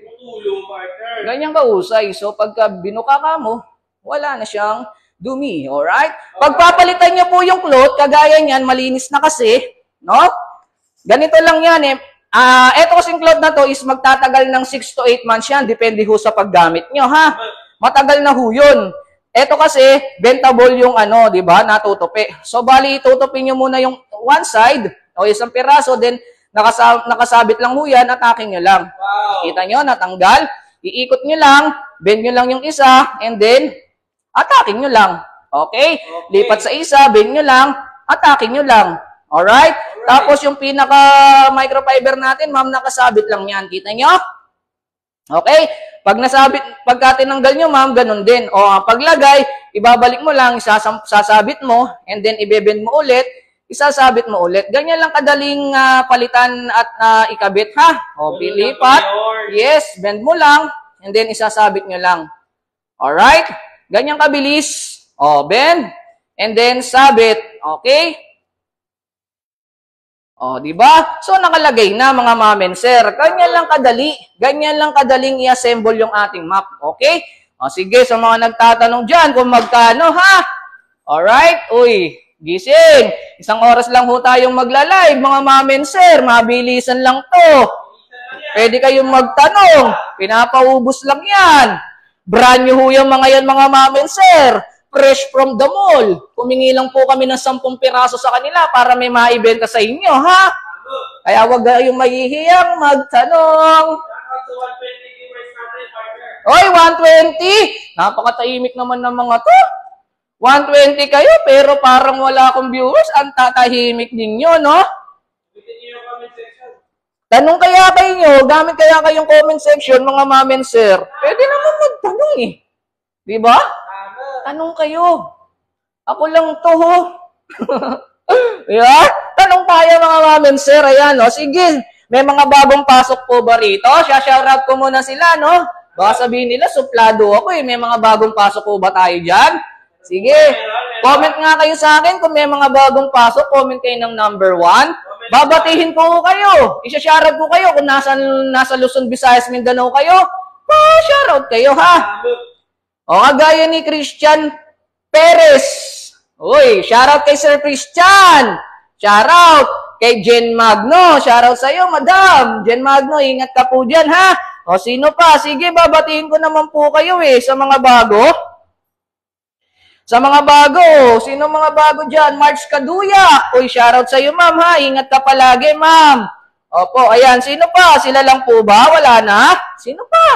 Ganyan ka usay. So, pagka binuka ka mo, wala na siyang dumi, alright? Pagpapalitan niyo po yung cloth, kagaya niyan, malinis na kasi, no? Ganito lang yan eh. Eto kasing cloth na to is magtatagal ng 6 to 8 months yan, depende ho sa paggamit nyo, ha? Matagal na ho yun. Eto kasi, bentable yung ano, di ba, natutupi. So, bali, tutupin nyo muna yung one side, o isang piraso, then nakasabit lang ho yan, atakin nyo lang.
Wow.
Kita nyo, natanggal. Iikot nyo lang, bend nyo lang yung isa, and then, atakin nyo lang. Okay? Lipat sa isa, bend nyo lang, atakin nyo lang. Alright? Tapos yung pinaka-microfiber natin, ma'am, nakasabit lang yan. Kita nyo? Okay? Pagka tinanggal nyo, ma'am, ganun din. O, paglagay, ibabalik mo lang, sasabit mo, and then ibebend mo ulit, isasabit mo ulit. Ganyan lang kadaling palitan at ikabit, ha? O, pilipat. Yes, bend mo lang, and then isasabit nyo lang. Alright? Ganyan kabilis. O, bend. And then, sabit. Okay? O, di ba? So, nakalagay na, mga mamen, sir. Ganyan lang kadali. Ganyan lang kadaling i-assemble yung ating map. Okay? O, sige, sa mga nagtatanong dyan kung magkano, ha? Alright? Uy, gising. 1 oras lang ho tayong magla-live, mga mamen, sir. Mabilisan lang to. Pwede kayong magtanong. Pinapaubos lang yan. Brand new ho yung mga yan, mga mamen, sir. fresh from the mall. Humingi lang po kami ng 10 piraso sa kanila para may maibenta sa inyo, ha? Kaya wag kayong mahihiyang magtanong.
Shoutout sa 120 viewers natin, partner.
Oy, 120! Napakatahimik naman ng mga to. 120 kayo, pero parang wala akong viewers. Ang tatahimik ninyo, no?
Bitin niyo yung comment section.
Tanong kaya kayo, gamit kaya kayong comment section, mga mamen, sir. Pwede naman magtanong eh. Di ba?
Tama.
Tanong kayo. Ako lang to, ho. Yeah? Tanong tayo, mga mamen, sir. Ayan, no? Sige, may mga bagong pasok po ba rito? Shoutout ko muna sila, no? Baka sabihin nila, suplado ako eh. May mga bagong pasok po ba tayo dyan? Sige. Comment nga kayo sa akin kung may mga bagong pasok. Comment kayo ng number 1. Babatihin ko kayo. Isha-shoutout ko kayo kung nasa Luzon, Visayas, Mindanao kayo. Shoutout kayo, ha? O, kagaya ni Christian Perez. Uy, shoutout kay Sir Christian. Shoutout kay Jen Magno. Shoutout sa iyo, Madam. Jen Magno, ingat ka po dyan, ha? O, sino pa? Sige, babatiin ko naman po kayo eh, sa mga bago. Sa mga bago, sino mga bago dyan? March Kaduya. Uy, shoutout sa iyo, ma'am, ha? Ingat ka palagi, ma'am. Opo, ayan. Sino pa? Sila lang po ba? Wala na? Sino pa?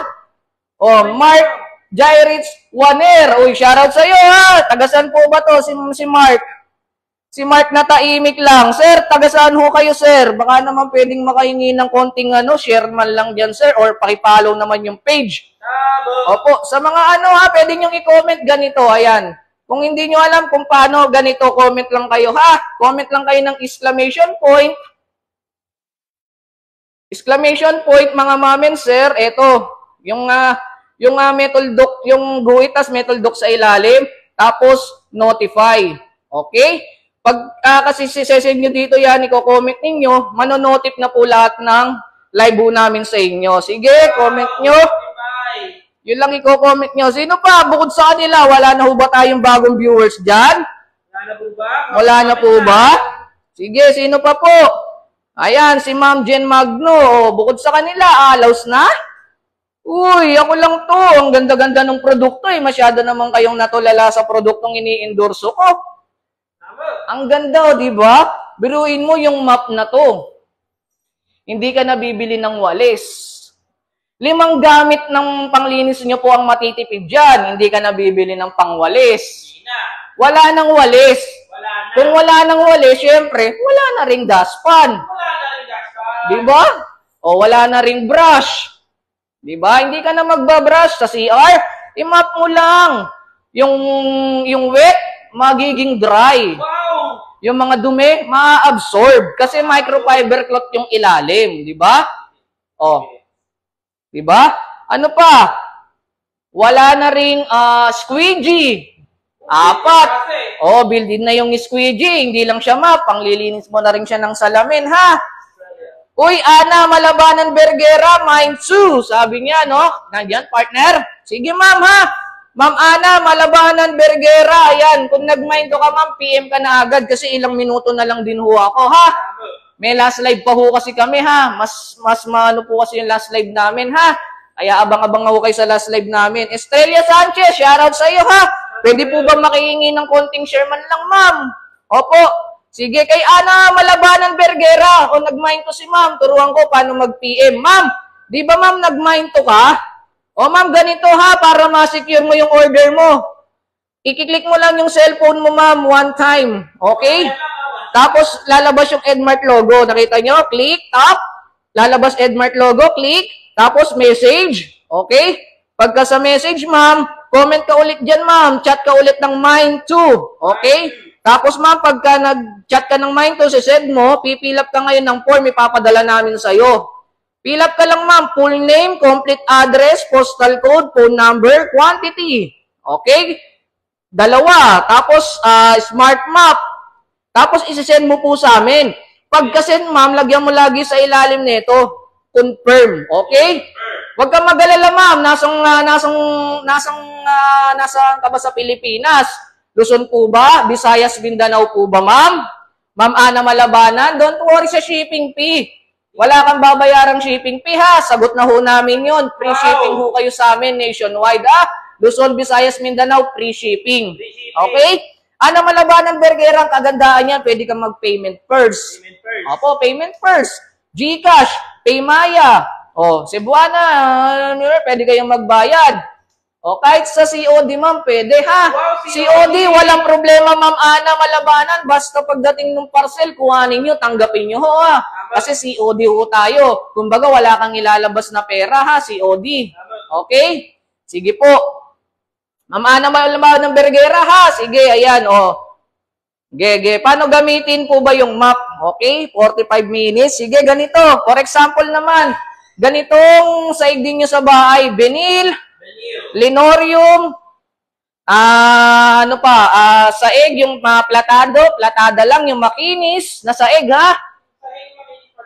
O, Mark Jairich Waner. Uy, shoutout sa iyo, ha? Tagasan po ba to? Si Mark. Si Mark na taimik lang. Sir, tagasaan ho kayo, sir. Baka naman pwedeng makahingi ng konting share man lang dyan, sir. Or pakipollow naman yung page.
Tama.
Opo, sa mga ha, pwede nyo i-comment ganito. Ayan. Kung hindi nyo alam kung paano ganito, comment lang kayo, ha? Comment lang kayo ng exclamation point. Exclamation point, mga mamen, sir. Ito, yung metal dock, yung guhit, tas metal dock sa ilalim. Tapos, notify. Okay? Pag kasi sisesend nyo dito yan, i-comment ninyo, manonotif na po lahat ng live namin sa inyo. Sige, comment nyo.
Bye.
Yun lang i-comment nyo. Sino pa? Bukod sa kanila, wala na ho ba tayong bagong viewers dyan?
Wala na po ba?
Wala na po ba? Sige, sino pa po? Ayan, si Ma'am Jen Magno. O, bukod sa kanila, alaws na? Uy, ako lang to. Ang ganda-ganda ng produkto eh. Masyado naman kayong natulala sa produktong ini-endorso ko.
Tama.
Ang ganda, di ba? Biruin mo yung map na to. Hindi ka nabibili ng walis. 5 gamit ng panglinis nyo po ang matitipid dyan. Hindi ka nabibili ng pangwalis.
Hindi na.
Wala nang walis.
Wala na.
Kung wala nang walis, syempre, wala na ring dustpan.
Wala na rin gaspan.
Di ba? O wala na ring brush. Di ba? Hindi ka na magbabrush sa CR. I-map mo lang. Yung wet, magiging dry.
Wow!
Yung mga dumi, ma-absorb. Kasi microfiber cloth yung ilalim. Di ba? O. Di ba? Ano pa? Wala na ring squeegee. 4. Oh, built-in na yung squeegee. Hindi lang siya map. Panglilinis mo na rin siya ng salamin, ha? Uy, Ana Malabanan Bergera, mine too. Sabi niya, no? Nandiyan, partner. Sige, ma'am, ha? Ma'am Ana Malabanan Bergera. Ayan, kung nag-mine to ka, ma'am, PM ka na agad kasi ilang minuto na lang din ho ako, ha? May last live pa ho kasi kami, ha? Mas maano po kasi yung last live namin, ha? Kaya abang-abang ho kayo sa last live namin. Estrella Sanchez, shoutout sa iyo, ha? Pwede po ba makihingi ng konting share man lang, ma'am? Opo. Sige, kay Ana Malabanan Bergera. O nag-mine to si ma'am, turuan ko paano mag-PM. Ma'am, di ba ma'am nag-mine to ka? O ma'am, ganito ha, para ma-secure mo yung order mo. I-click mo lang yung cellphone mo, ma'am, one time. Okay? Tapos, lalabas yung Edmart logo. Nakita nyo? Click, tap. Lalabas Edmart logo, click. Tapos, message. Okay? Pagka sa message, ma'am, comment ka ulit dyan, ma'am. Chat ka ulit ng mine too. Okay? Tapos, ma'am, pagka nag-chat ka ng mine too, send mo, pipil up ka ngayon ng form, ipapadala namin sa'yo. Fill up ka lang, ma'am. Full name, complete address, postal code, phone number, quantity. Okay? 2. Tapos, smart map. Tapos, isisend mo po sa amin. Pagka-send, ma'am, lagyan mo lagi sa ilalim nito. Confirm. Okay? Huwag kang mag-alala, ma'am. Nasaan ka ba sa Pilipinas? Luzon po ba? Visayas, Mindanao po ba, ma'am? Ma'am Ana Malabanan, don't worry sa shipping fee. Wala kang babayarang shipping fee, ha? Sagot na ho namin yun. Free shipping ho kayo sa amin nationwide, ha? Luzon, Visayas, Mindanao, free shipping. Okay? Ana Malabanan Bergera, ang kagandaan niyan, pwede kang mag-payment first.
Payment first.
Opo, payment first. GCash, Paymaya. O, Cebuana, pwede kayong magbayad. O, kahit sa COD, ma'am, pwede, ha?
Wow,
COD, walang problema, ma'am Ana Malabanan. Basta pagdating ng parcel, kuhanin nyo, tanggapin nyo, ho, ha? Kasi COD ho tayo. Kumbaga, wala kang ilalabas na pera, ha? COD. Okay? Sige po. Ma'am Ana Malabanan Bergera, ha? Sige, ayan, o. Gege, paano gamitin po ba yung map? Okay, 45 minutes. Sige, ganito. For example naman, ganitong saig din nyo sa bahay. Benil, linoleum, saig, yung platada lang, yung makinis na saig, ha?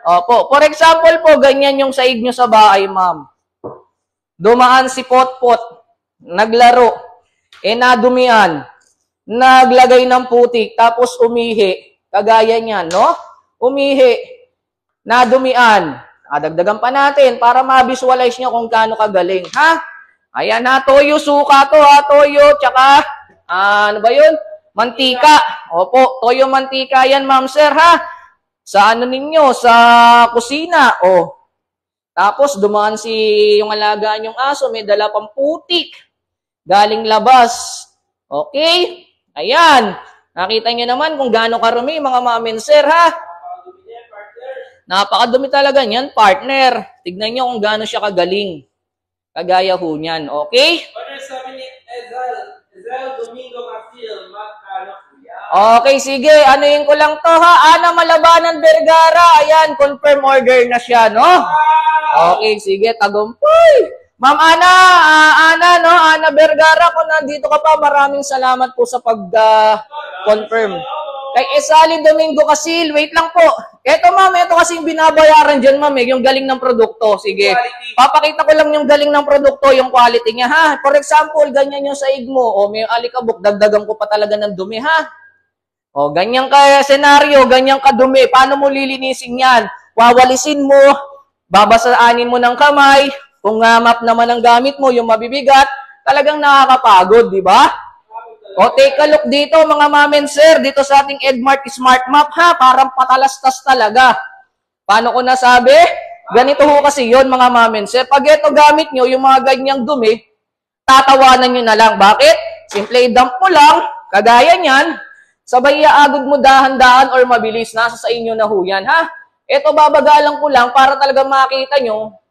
Opo, for example po, ganyan yung saig nyo sa bahay, ma'am. Dumaan si Potpot, naglaro, nadumian, naglagay ng putik, tapos umihi. Kagaya niyan, no? Umihi, nadumian. Dagdagan pa natin para ma-visualize nyo kung gaano kagaling, ha? Ayan, ha? Toyo, suka to, ha? Toyo, tsaka, ano ba yun? Mantika. Opo, toyo, mantika yan, ma'am, sir, ha? Sa ano ninyo? Sa kusina. O. Tapos, dumaan yung alaga nyong aso, may dala pang putik. Galing labas. Okay? Ayan. Nakita nyo naman kung gaano karumi, mga mamen, sir, ha? Napakadumi talaga niyan, partner. Tignan nyo kung gaano siya kagaling. Kagaya ho niyan. Okay?
Partner, sabi ni Ezel Domingo Casil,
Okay, sige. Anuhin ko lang to, ha? Ana Malabanan Bergara. Ayan, confirm order na siya, no? Okay, sige. Tagumpay. Ma'am Ana Bergara, kung nandito ka pa, maraming salamat po sa pag-confirm. Kay Esali Domingo Casil, wait lang po. Ito, ma'am, ito kasi yung binabayaran dyan, ma'am, yung galing ng produkto. Sige, papakita ko lang yung galing ng produkto, yung quality niya, ha? For example, ganyan yung saig mo, o may alikabok, dagdagan ko pa talaga ng dumi, ha? O, ganyan ka senaryo, ganyan ka dumi, paano mo lilinisin yan? Wawalisin mo, babasaanin mo ng kamay. Kung map naman ang gamit mo, yung mabibigat, talagang nakakapagod, di ba? O, take a look dito, mga mamen, sir, dito sa ating Edmart Smart Map, ha? Parang patalastas talaga. Paano ko nasabi? Ganito ho kasi yon, mga mamen, sir. Pag ito gamit nyo, yung mga ganyang dumi, tatawanan nyo na lang. Bakit? Simple dump mo lang, kagaya nyan, sabay iaagod mo dahan-dahan or mabilis, nasa sa inyo na ho yan, ha? Ito, babagalan ko lang para talaga makita nyo,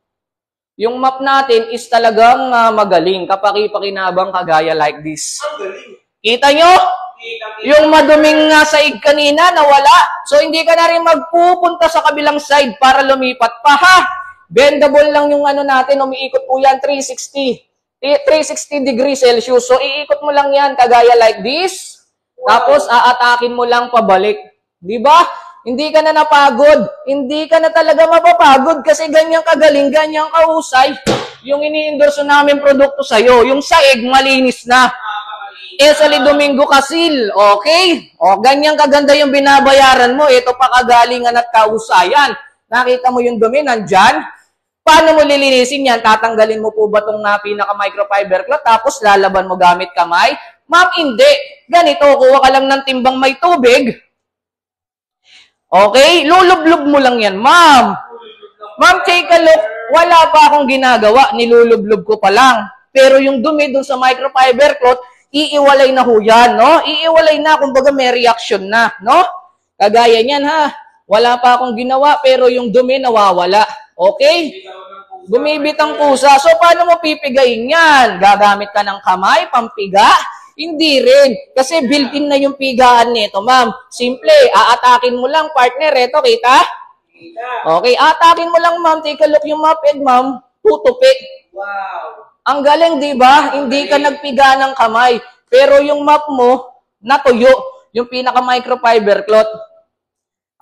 yung map natin is talagang magaling, kapaki-pakinabang kagaya like this.
ang galing.
Kita nyo? Yung maduming saig kanina, nawala. So, hindi ka na rin magpupunta sa kabilang side para lumipat pa, ha? Bendable lang yung ano natin, umiikot po yan, 360 degrees Celsius. So, iikot mo lang yan, kagaya like this. Tapos, aatakin mo lang pabalik. Di ba? Hindi ka na napagod. Hindi ka na talaga mapapagod kasi ganyang kagaling, ganyang kahusay. Yung ini-endorse namin produkto sa'yo, yung saig, malinis na. Esali Domingo Casil, okay? O, ganyang kaganda yung binabayaran mo. Ito pa kagalingan at kahusayan. Nakita mo yung dumi, nandyan. Paano mo lilinisin yan? Tatanggalin mo po ba itong pinaka-microfiber cloth tapos lalaban mo gamit kamay? Ma'am, hindi. Ganito, kuha ka lang ng timbang may tubig. Okay? Lulublob mo lang yan, ma'am. Ma'am, take a look. Wala pa akong ginagawa. Nilulublob ko pa lang. Pero yung dumi dun sa microfiber cloth, iiwalay na ho yan, no? Iiwalay na, kumbaga may reaction na, no? Kagaya niyan, ha? Wala pa akong ginawa, pero yung dumi nawawala. Okay? Bumibit ang pusa. So, paano mo pipigayin yan? Gagamit ka ng kamay, pampiga? Hindi rin. Kasi built-in na yung pigaan nito, ma'am. Simple. Aatakin mo lang, partner. Ito, kita? Okay. Aatakin mo lang, ma'am. Take a look yung map, ma'am. Tutupi.
Wow.
Ang galing, di ba? Hindi ka nagpiga ng kamay. Pero yung map mo, natuyo. Yung pinaka-microfiber cloth.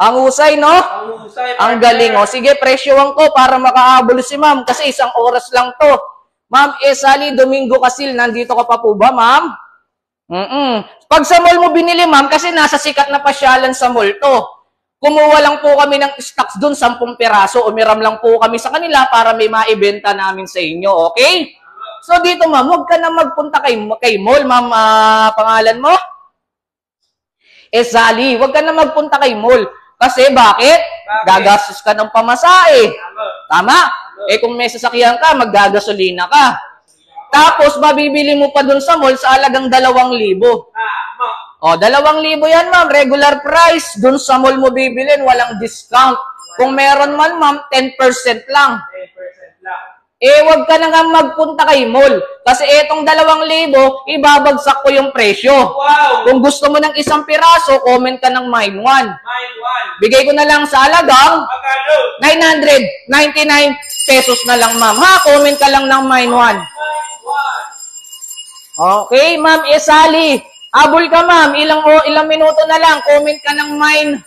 Ang husay, no?
Ang husay,
Ang galing, oh. Sige, presyohan ko para makahabol si ma'am kasi 1 oras lang to. Ma'am Esali Domingo Casil, nandito ka pa po ba, ma'am? Pag sa mall mo binili, ma'am, kasi nasa sikat na pasyalan sa mall to. Kumuha lang po kami ng stocks dun, 10 peraso. Umiram lang po kami sa kanila para may maibenta namin sa inyo, okay? So dito ma'am, huwag ka na magpunta kay mall, ma'am, pangalan mo? Sally, huwag ka na magpunta kay mall. Kasi bakit? Gagastos ka ng pamasahe. Tama? Kung may sasakyan ka, maggagasolina ka. Tapos, mabibili mo pa dun sa mall sa halagang 2,000. O, 2,000 yan, ma'am. Regular price. Dun sa mall mo bibilin, walang discount. Kung meron man, ma'am, 10% lang.
10% lang.
Wag ka na nga magpunta kay mall. Kasi etong 2,000, ibabagsak ko yung presyo.
Wow!
Kung gusto mo ng isang piraso, comment ka ng mine 1.
Mine 1.
Bigay ko na lang sa halagang
Magkano?
999 pesos na lang, ma'am. Ha? Comment ka lang ng mine 1.
Mine 1.
Okay, ma'am Sally. Habol ka, ma'am. Ilang minuto na lang. Comment ka ng mine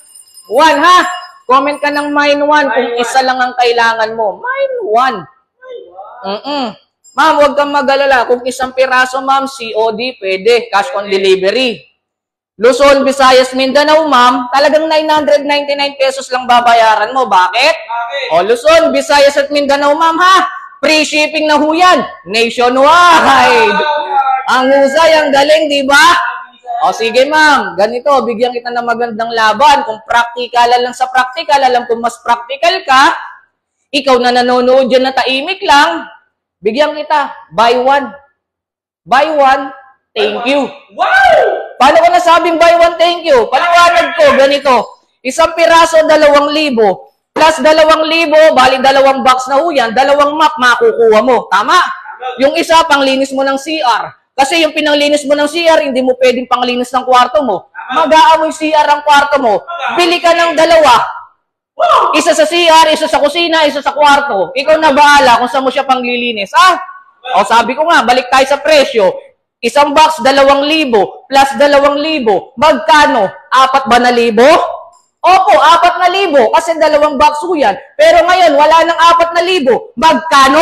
1, ha? Comment ka ng mine 1 kung isa lang ang kailangan mo. Mine 1. Ma'am, huwag kang mag-alala. Kung isang piraso, ma'am, COD, pwede. Cash on delivery. Luzon, Visayas, Mindanao, ma'am, talagang 999 pesos lang babayaran mo. Bakit?
Bakit?
O, Luzon, Visayas at Mindanao, ma'am, ha? Free shipping na huyan. Nationwide. Ang husay, ang galing, di ba? O, sige, ma'am. Ganito, bigyan kita ng magandang laban. Kung practical lang sa practical, alam kung mas practical ka, ikaw na nanonood dyan na taimik lang, bigyan kita. Buy one. Buy one, thank you.
Wow!
Paano ko nasabing buy one, thank you? Paliwanag ko, ganito. Isang piraso, 2,000. Plus 2,000, bali 2 box na huyan, 2 map makukuha mo. Tama? Yung isa, panglinis mo ng CR. Kasi yung pinanglinis mo ng CR, hindi mo pwedeng panglinis ng kwarto mo. Mag-aamoy CR ang kwarto mo. Bili ka ng 2. Isa sa CR, isa sa kusina, isa sa kwarto. Ikaw na bahala kung saan mo siya panglilinis. O sabi ko nga, balik tayo sa presyo. Isang box, 2,000 plus 2,000. Magkano? 4,000? Opo, 4,000 kasi 2 box ko yan. Pero ngayon, wala nang 4,000. Magkano?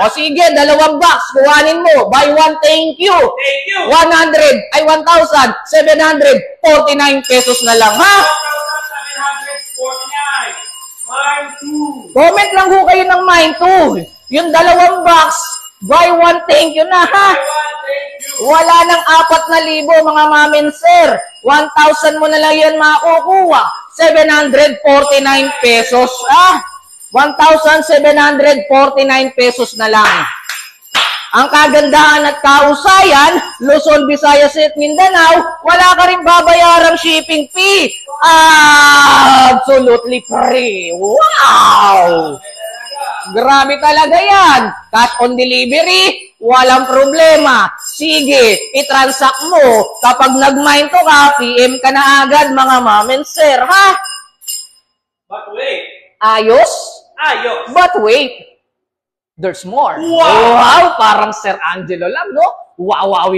O sige, 2 box. Kuhanin mo. Buy one, thank you.
Thank you.
1,749 pesos na lang, ha?
1,749. Mine 2.
Comment lang ho kayo ng mine 2. Yung 2 box, buy one, thank you na, ha?
Thank you.
Wala nang 4,000, mga mamin, sir. 1,000 mo na lang yan makukuha. 749 pesos, ha? 1,749 pesos na lang. Ang kagandahan at kausayan, Luzon, Visayas at Mindanao, wala ka rin babayarang shipping fee. Absolutely free. Wow! Grabe talaga yan. Cash on delivery, walang problema. Sige, i-transact mo. Kapag nag-mine to ka, PM ka na agad, mga ma'am and sir, ha?
But wait.
Ayos?
Ayos.
But wait. There's more.
Wow!
Wow! Parang Sir Angelo lang, no? Wow!
Wow!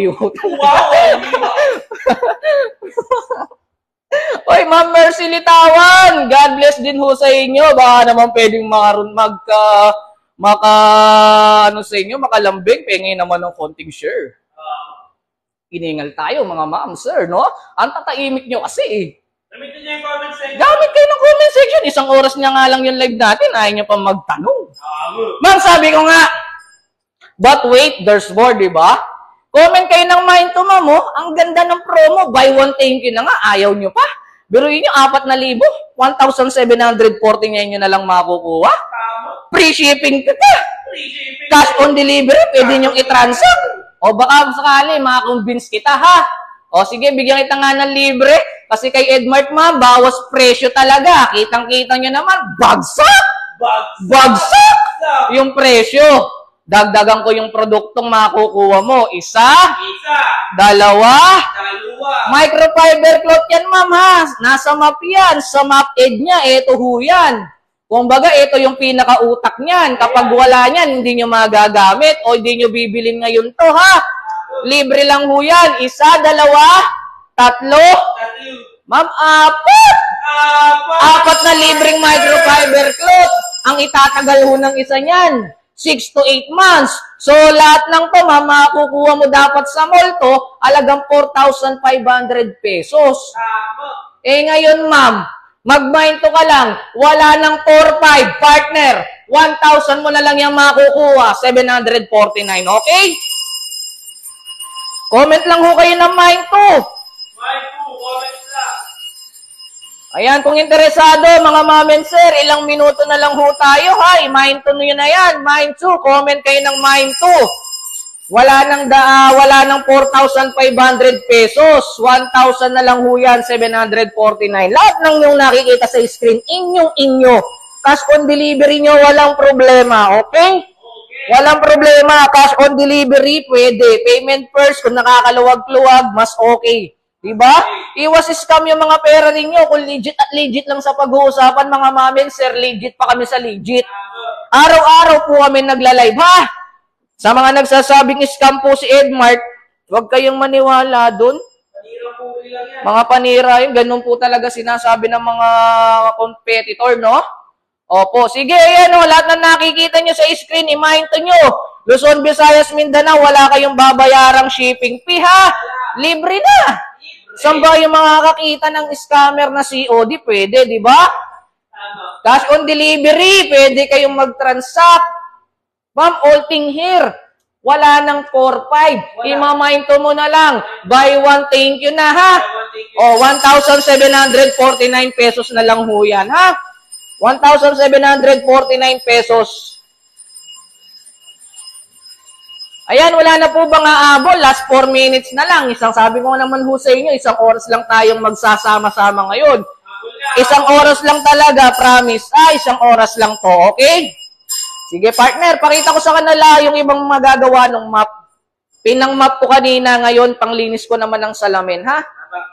Oy, Ma'am Mercy Litawan, God bless din ho sa inyo. Baka naman pwedeng makalambing, pengi naman ng konting share. Iningal tayo, mga ma'am, sir, no? Ang tataimik nyo kasi, eh.
Gamitin niyo yung comment section.
Gamit kayo ng comment section. Isang oras niya nga lang yung live natin. Ayaw niya pa magtanong. Ma'am, sabi ko nga, but wait, there's more, di ba? Comment kayo ng mind to, ma'am, oh. Ang ganda ng promo. Buy one, thank you na nga. Ayaw nyo pa. Biruin nyo, 4,000. 1,749 nyo na lang makukuha.
Tama.
Free shipping ka pa.
Free shipping.
Cash on delivery, pwede nyong i-transact. O baka sakali, makakonvince kita, ha? O sige, bigyan kita nga ng libre. Kasi kay Edmart, ma'am, bawas presyo talaga. Kitang-kita nyo naman, bagsak! Bagsak! Yung presyo. Dagdagan ko yung produktong makukuha mo. Isa, dalawa, microfiber cloth yan, ma'am, ha? Nasa map yan. Sa map edge niya, eto ho yan. Kung baga, ito yung pinakautak niyan. Kapag wala niyan, hindi nyo magagamit o hindi nyo bibilin ngayon to, ha? Libre lang ho yan. Isa, dalawa, tatlo, ma'am, 4. 4 na libreng microfiber cloth. Ang itatagal ho ng isa niyan, 6 to 8 months. So, lahat ng to, ma'am, makukuha mo dapat sa mall to, alagang 4,500 pesos. Ngayon, ma'am, mag-mind to ka lang, wala ng 4-5, partner. 1,000 mo na lang yung makukuha. 749, okay? Comment lang ho kayo ng Mine 2.
Mine 2, comment lang.
Ayan, kung interesado, mga ma'am and sir, ilang minuto na lang ho tayo, ha? Mine 2 nyo na yan. Mine 2, comment kayo ng Mine 2. Wala nang 4,500 pesos. 1,000 na lang ho yan, 749. Lahat ng yung nakikita sa screen, inyo. Cash on delivery nyo, walang problema, okay? Walang problema. Cash on delivery, pwede. Payment first, kung nakakaluwag-luwag, mas okay. Diba? Iwas scam yung mga pera ninyo. Kung legit at legit lang sa pag-uusapan, mga mamin, sir, legit pa kami sa legit. Araw-araw po kami nagla-live, ha? Sa mga nagsasabing scam po si Edmart, huwag kayong maniwala dun.
Panira po ilang yan.
Mga panira yun, ganun po talaga sinasabi ng mga competitor, no? Opo, sige, ayan o, lahat na nakikita nyo sa screen, i-mind nyo. Luzon, Visayas, Mindanao, wala kayong babayarang shipping fee, ha? Libre na. Saan ba yung mga kakita ng scammer na COD? Pwede, di ba?
Tama.
Cash on delivery, pwede kayong mag-transact. Ma'am, all thing here. Wala nang 4-5. Ima-mind mo na lang. Buy one, thank you na, ha? O, 1,749 pesos na lang ho yan, ha? 1,749 pesos. Ayan, wala na po bang aabol? Last 4 minutes na lang. Sabi ko naman ho sa inyo, 1 oras lang tayong magsasama-sama ngayon. 1 oras lang talaga, promise. 1 oras lang to, okay? Sige, partner, pakita ko sa kanila yung ibang magagawa ng map. Pinang map ko kanina, ngayon, panglinis ko naman ng salamin, ha?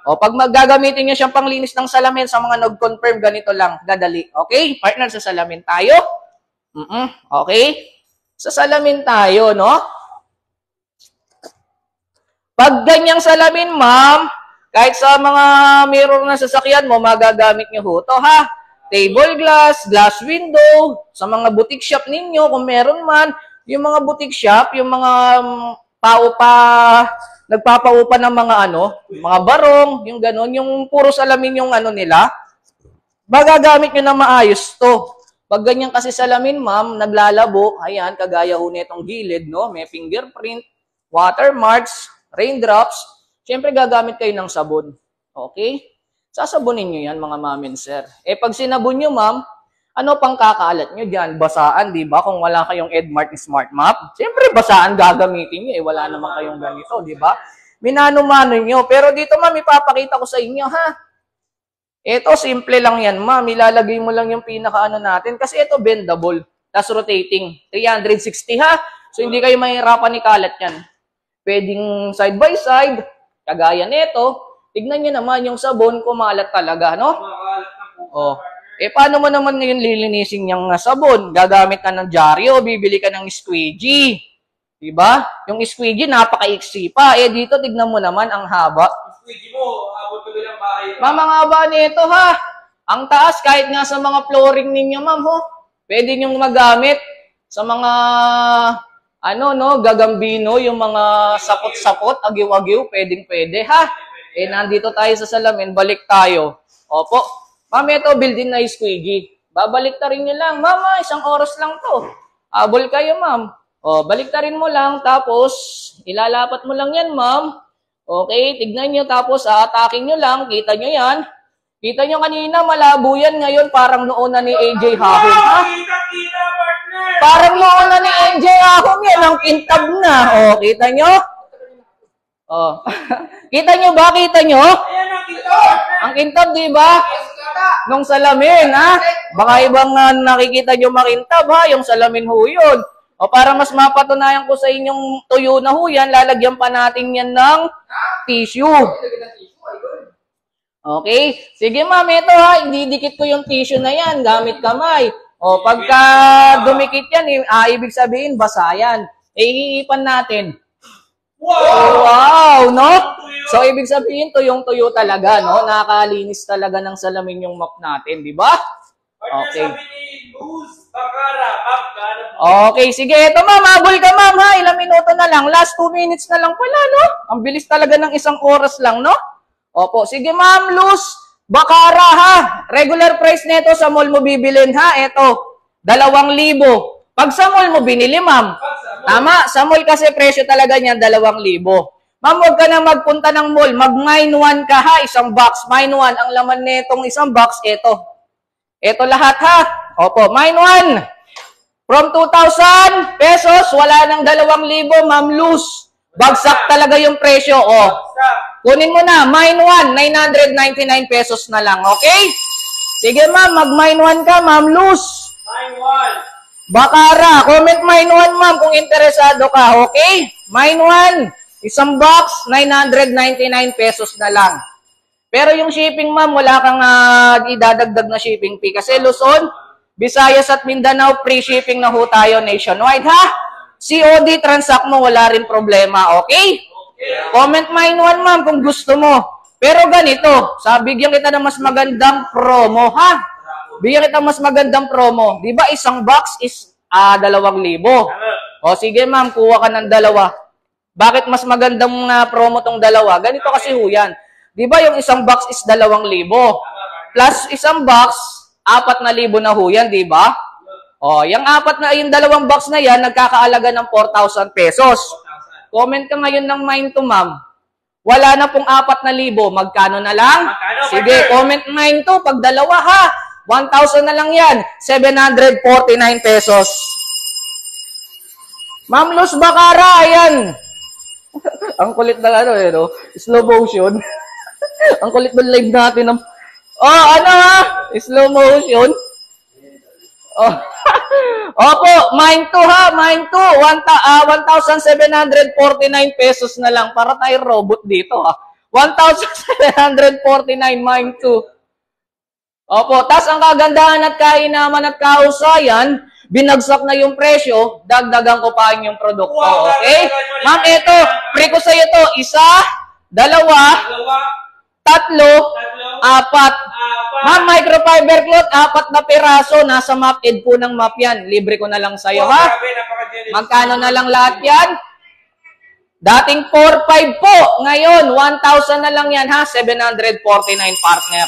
O, pag gagamitin nyo siyang panglinis ng salamin, sa mga nag-confirm, ganito lang, dadali. Okay? Partner, sa salamin tayo. Okay? Sa salamin tayo, no? Pag ganyang salamin, ma'am, kahit sa mga mirror na sasakyan mo, magagamit nyo ho to, ha? Table glass, glass window, sa mga boutique shop ninyo, kung meron man, yung mga boutique shop, yung mga nagpapaupa ng mga mga barong, yung gano'n, yung puro salamin yung nila, magagamit nyo na maayos to. Pag ganyan kasi salamin, ma'am, naglalabo, ayan, kagaya ho netong gilid, no? May fingerprint, watermarks, raindrops, syempre gagamit kayo ng sabon. Okay? Sasabunin nyo yan, mga ma'am and sir. Pag sinabon nyo, ma'am, ano pang kakalat nyo dyan? Basaan, di ba? Kung wala kayong Edmart Smart Map, siyempre basaan gagamitin nyo. Wala naman kayong ganito, di ba? Minano-mano nyo. Pero dito, ma'am, ipapakita ko sa inyo, ha? Ito, simple lang yan, ma'am. Ilalagay mo lang yung pinaka-ano natin. Kasi ito, bendable. Tapos rotating. 360, ha? So, hindi kayo mahirapan ikalat yan. Pwedeng side by side. Kagaya nito. Tignan nyo naman yung sabon, kumalat talaga, no? Oh. Paano mo naman ngayon lilinisin yung sabon? Gagamit ka ng dyaryo, bibili ka ng squeegee. Diba? Yung squeegee, napaka-iksi pa. Dito, tignan mo naman, ang haba.
Squeegee mo, abot ko bilang bahay.
Ma'am, ang haba nito, ha? Ang taas, kahit nga sa mga flooring ninyo, ma'am, ho? Pwede nyong magamit sa mga, gagambino, yung mga sapot-sapot, agiw-agiw, pwedeng-pwede, ha? Nandito tayo sa salamin, balik tayo. Opo. Ma'am, ito, built-in na squeegee. Babalik ta rin nyo lang. Mama, 1 oras lang to. Abol kayo, ma'am. Balik ta rin mo lang, tapos, ilalapat mo lang yan, ma'am. Okay, tignan nyo, tapos, aataking nyo lang. Kita nyo yan. Kita nyo kanina, malabo yan. Ngayon, parang noon na ni AJ Hahon, ha?
Kita, partner!
Parang noon na ni AJ Hahon yan. Ang kintab na. Kita nyo? Kita nyo ba? Kita nyo?
Ayan ang kita, partner!
Ang kintab, di ba? Nung salamin, ha? Baka ibang nakikita nyo makintab, ha? Yung salamin ho yun. Para mas mapatunayan ko sa inyong tuyo na ho yan, lalagyan pa natin yan ng tissue. Okay? Sige, ma'am, ito, ha? Ididikit ko yung tissue na yan, gamit kamay. Pagka dumikit yan, ibig sabihin, basa yan. Iipan natin. Wow, no? So, ibig sabihin, tuyong-tuyo talaga, no? Nakakalinis talaga ng salamin yung map natin, di ba? Okay.
Sabi ni Luz Bakara, map ka.
Okay, sige. Ito, ma'am. Habol ka, ma'am, ha? Ilang minuto na lang. Last 2 minutes na lang pala, no? Ang bilis talaga ng 1 oras lang, no? Opo. Sige, ma'am. Luz Bakara, ha? Regular price nito sa mall mo bibilin, ha? Ito. 2,000. Pag sa mall mo binili, ma'am. Tama, sa mall kasi presyo talaga niyan 2,000. Ma'am, huwag ka na magpunta ng mall. Mag-mine 1 ka ha, isang box. Mine 1, ang laman nitong isang box, ito. Ito lahat ha. Opo, mine 1. From 2,000 pesos, wala nang 2,000, ma'am, loose. Bagsak talaga yung presyo. O, kunin mo na, mine 1, 999 pesos na lang, okay? Sige ma'am, mag-mine 1 ka, ma'am, loose.
Mine 1.
Bakara, comment mine 1, ma'am, kung interesado ka, okay? Mine 1, isang box, 999 pesos na lang. Pero yung shipping, ma'am, wala kang idadagdag na shipping fee. Kasi Luzon, Visayas at Mindanao, free shipping na ho tayo nationwide, ha? COD transact mo, wala rin problema, okay? Comment mine 1, ma'am, kung gusto mo. Pero ganito, bigyan kita ng mas magandang promo, ha? Bigyan kita mas magandang promo. Di ba isang box is 2,000? O sige ma'am, kuha ka ng 2. Bakit mas magandang promo tong 2? Ganito kasi ho yan. Di ba yung isang box is 2,000? Plus isang box, 4,000 na ho yan, di ba? O, yung 2 box na yan, nagkakaalaga ng 4,000 pesos. Comment ka ngayon ng mine to, ma'am. Wala na pong 4,000. Magkano na lang? Sige, comment mine to. Pag 2 ha, 1,000 na lang yan. 749 pesos. Ma'am Luz Bakara, ayan. Ang kulit na no? Slow motion. Ang kulit ng live natin. Ano ha? Slow motion. Opo, mine 2 ha, mine 2. 1,749 pesos na lang. Para tayo robot dito ha. 1,749, mine 2. Opo, tas ang kagandahan at kainaman at kahusayan, binagsak na yung presyo, dagdagan ko pa yung produkto, okay? Ma'am, ito, free ko sa iyo to, 1, 2, 3, 4. Ma'am, microfiber cloth, 4 na piraso, nasa map ed po ng map yan. Libre ko na lang sa iyo, ha? Magkano na lang lahat yan? Dating 4,500 po, ngayon 1,000 na lang yan, ha? 749 partner.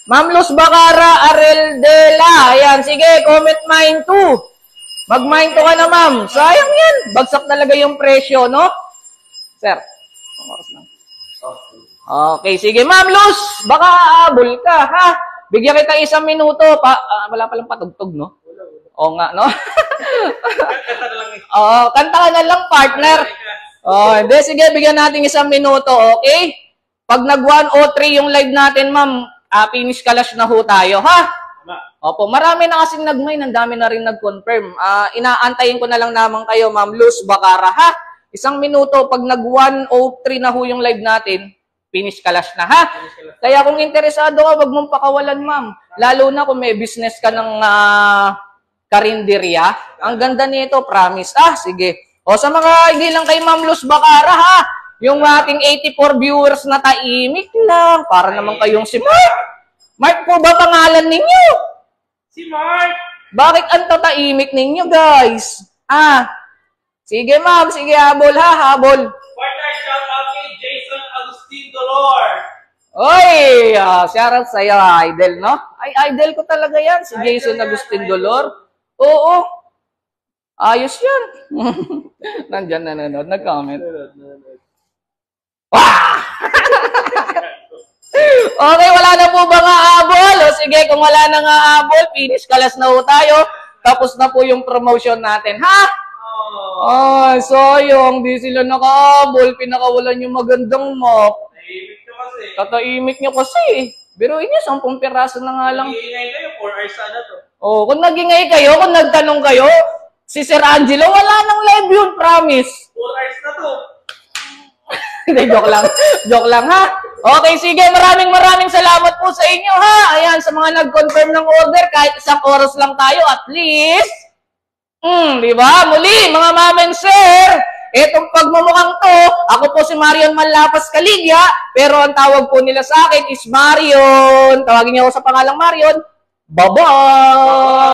Ma'am Luz Bakara Areldela. Ayan, sige, comment mine 2. Mag-mine 2 ka na, ma'am. Sayang yan. Bagsak talaga yung presyo, no? Sir, oras lang. Okay, sige, ma'am Luz. Baka aabol ka, ha? Bigyan kita 1 minuto. Wala palang patugtog, no? Oo nga, no? Kanta ka na lang, partner. Hindi, sige, bigyan natin 1 minuto, okay? Pag nag-103 yung live natin, ma'am, finish kalas na ho tayo, ha? Opo, marami na kasing nag-mine, ang dami na rin nag-confirm. Inaantayin ko na lang naman kayo, ma'am Luz Bakara, ha? 1 minuto, pag nag-103 na ho yung live natin, finish kalas na, ha? Kaya kung interesado ka, wag mong pakawalan, ma'am. Lalo na kung may business ka ng karinderya. Ang ganda nito, promise. Sige. O, sa mga hindi lang kay ma'am Luz Bakara, ha? Yung ating 84 viewers na taimik lang. Para naman kayong si Mark. Mark po ba pangalan ninyo?
Si Mark.
Bakit ang tataimik ninyo, guys? Sige, ma'am. Sige, habol, ha? Habol.
Partner, shout out kay Jason Agustin Dolor.
Oy! Shout out sa'yo, idol, no? Ay, idol ko talaga yan. Si Jason Agustin Dolor. Oo. Ayos yan. Nandyan nanonood. Nag-comment. Okay, wala na po ba nga habol? O sige, kung wala na nga habol, finish kalas na po tayo. Tapos na po yung promotion natin, ha? Sayang, di sila nakahabol. Pinakawalan yung magandang map.
Tahimik nyo kasi.
Tataimik nyo kasi. Biruin nyo, 10 piraso na nga lang.
Iingay kayo, 4 hours sana to.
Kung nagingay kayo, kung nagtanong kayo, si Sir Angelo, wala nang live yun, promise.
4 hours na to.
Hindi, joke lang. Joke lang, ha? Okay, sige. Maraming salamat po sa inyo, ha? Ayan, sa mga nag-confirm ng order, kahit 1 oras lang tayo, at least. Di ba? Muli, mga ma'am and sir, etong pagmumukhang to, ako po si Marion Manlapas Caligya, pero ang tawag po nila sa akin is Marion. Tawagin niyo ako sa pangalang Marion. Bye-bye!